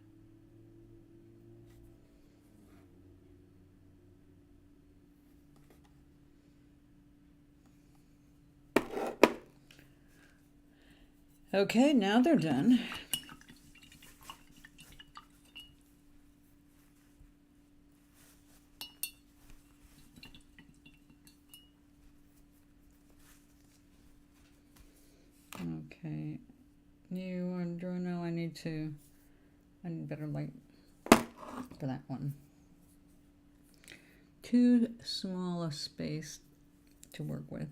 Okay, now they're done. Okay, you want to draw now? I need better light for that one. Too small a space to work with.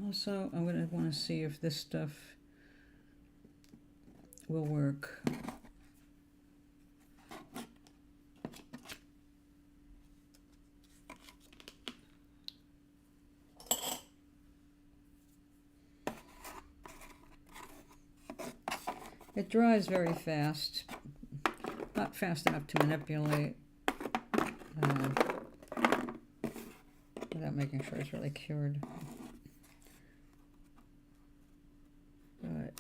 Also, I'm going to want to see if this stuff will work. It dries very fast, not fast enough to manipulate without making sure it's really cured. But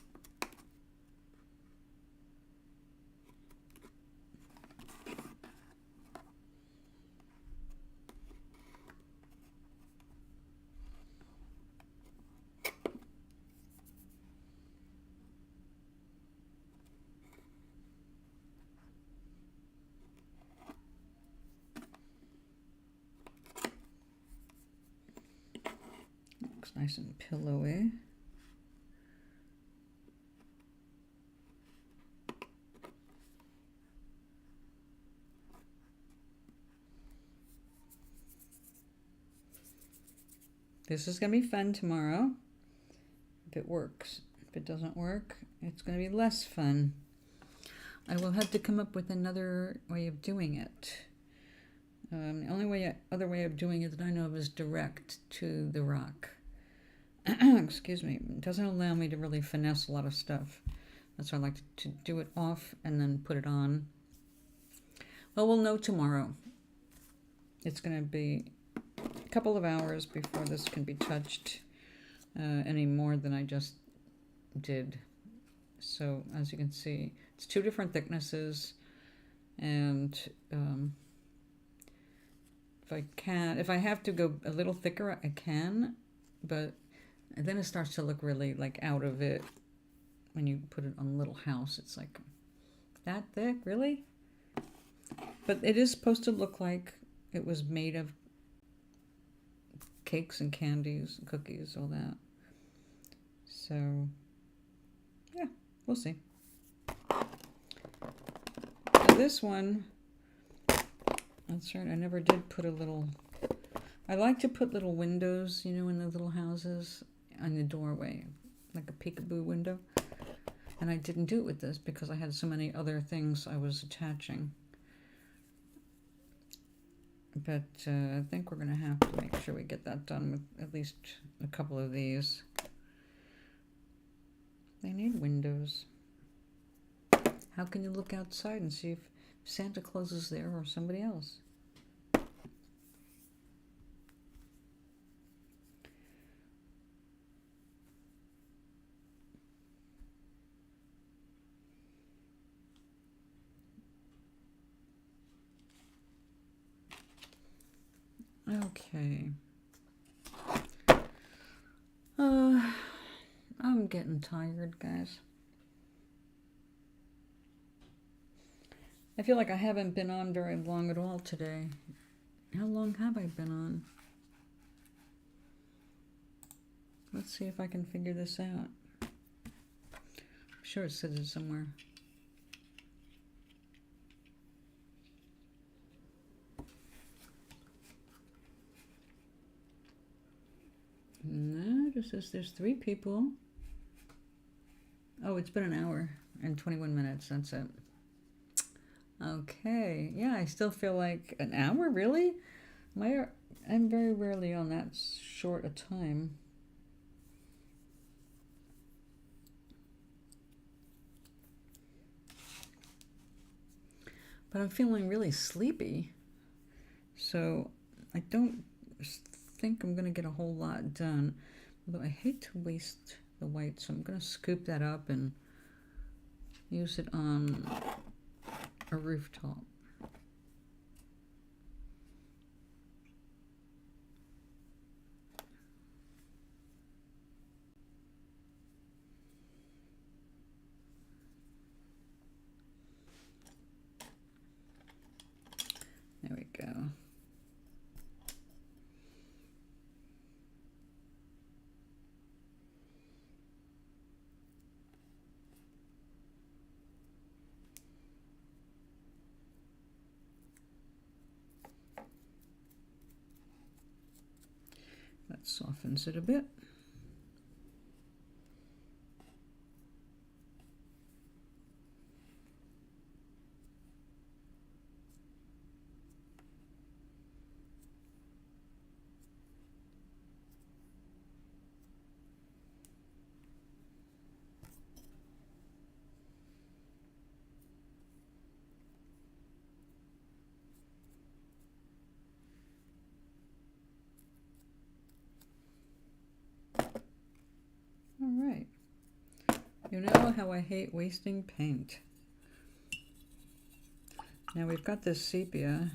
looks nice and pillowy. This is going to be fun tomorrow, if it works. If it doesn't work, it's going to be less fun. I will have to come up with another way of doing it. The only other way of doing it that I know of is direct to the rock. Excuse me. It doesn't allow me to really finesse a lot of stuff. That's why I like to do it off and then put it on. Well, we'll know tomorrow. It's going to be a couple of hours before this can be touched any more than I just did. So as you can see, it's two different thicknesses, and if I have to go a little thicker, I can, but then it starts to look really like out of it when you put it on a little house. It's like, that thick, really? But it is supposed to look like it was made of cakes and candies, cookies, all that. So, yeah, we'll see. So this one, that's right, I never did put a little, I like to put little windows, you know, in the little houses on the doorway, like a peekaboo window. And I didn't do it with this because I had so many other things I was attaching. But I think we're going to have to make sure we get that done with at least a couple of these. They need windows. How can you look outside and see if Santa Claus is there or somebody else? Okay. I'm getting tired, guys. I feel like I haven't been on very long at all today. How long have I been on? Let's see if I can figure this out. I'm sure it says it somewhere. No, it just says there's 3 people. Oh, it's been an hour and 21 minutes. That's it. Okay. Yeah, I still feel like an hour, really? I'm very rarely on that short a time. But I'm feeling really sleepy. So I don't think I'm going to get a whole lot done. Although I hate to waste the white, so I'm going to scoop that up and use it on a rooftop. There we go. That softens it a bit. All right. You know how I hate wasting paint. Now we've got this sienna.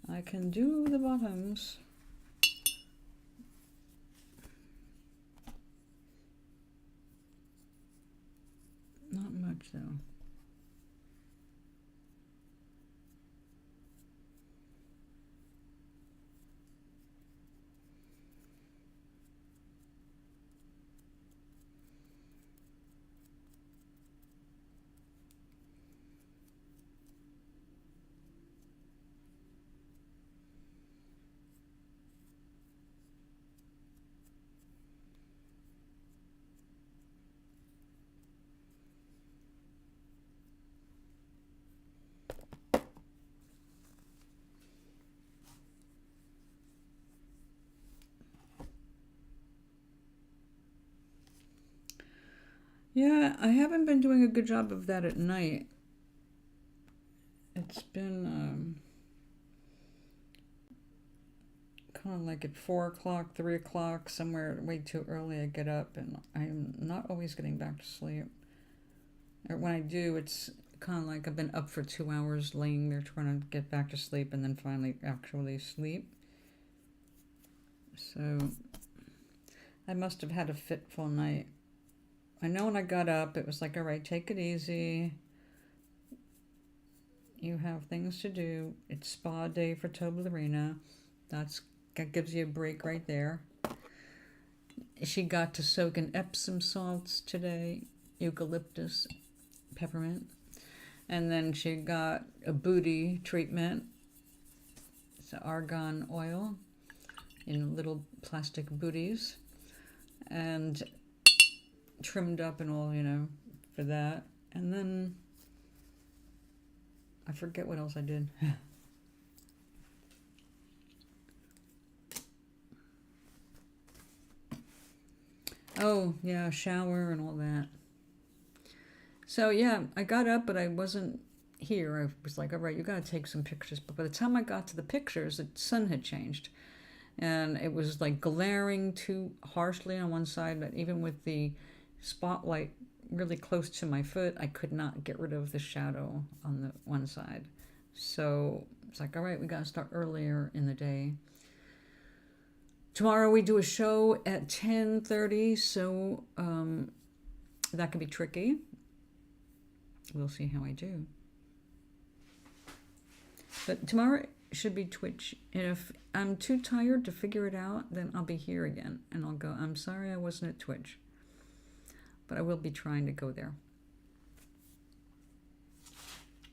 I can do the bottoms. Not much though. Yeah, I haven't been doing a good job of that at night. It's been kind of like at 4 o'clock, 3 o'clock, somewhere way too early I get up, and I'm not always getting back to sleep. Or when I do, it's kind of like I've been up for 2 hours laying there trying to get back to sleep and then finally actually sleep. So I must have had a fitful night. I know when I got up, it was like, all right, take it easy. You have things to do. It's spa day for Toeblarina. That gives you a break right there. She got to soak in Epsom salts today, eucalyptus, peppermint. And then she got a booty treatment. It's argan oil in little plastic booties. And trimmed up and all, for that. And then I forget what else I did. Oh, yeah, shower and all that. So, yeah, I got up, but I wasn't here. I was like, all right, you got to take some pictures. But by the time I got to the pictures, the sun had changed. And it was like glaring too harshly on one side, but even with the spotlight really close to my foot, I could not get rid of the shadow on the one side. So it's like, all right, we got to start earlier in the day. Tomorrow we do a show at 10:30, so that could be tricky. We'll see how I do. But tomorrow should be Twitch. And if I'm too tired to figure it out, then I'll be here again. And I'll go, I'm sorry I wasn't at Twitch. But I will be trying to go there.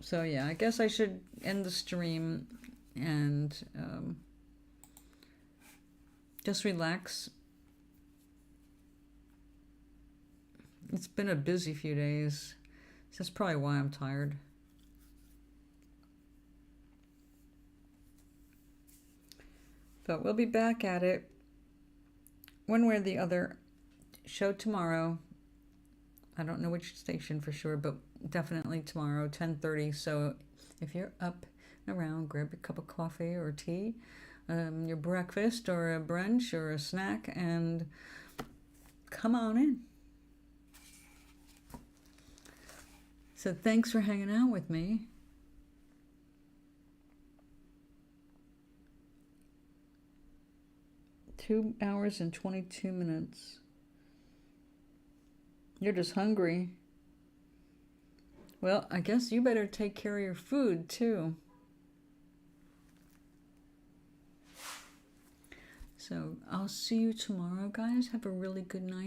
So yeah, I guess I should end the stream and Just relax. It's been a busy few days. So that's probably why I'm tired. But we'll be back at it one way or the other. Show tomorrow. I don't know which station for sure, but definitely tomorrow, 10:30. So if you're up and around, grab a cup of coffee or tea, your breakfast or a brunch or a snack, and come on in. So thanks for hanging out with me. Two hours and 22 minutes. You're just hungry. Well, I guess you better take care of your food too. So I'll see you tomorrow, guys. Have a really good night.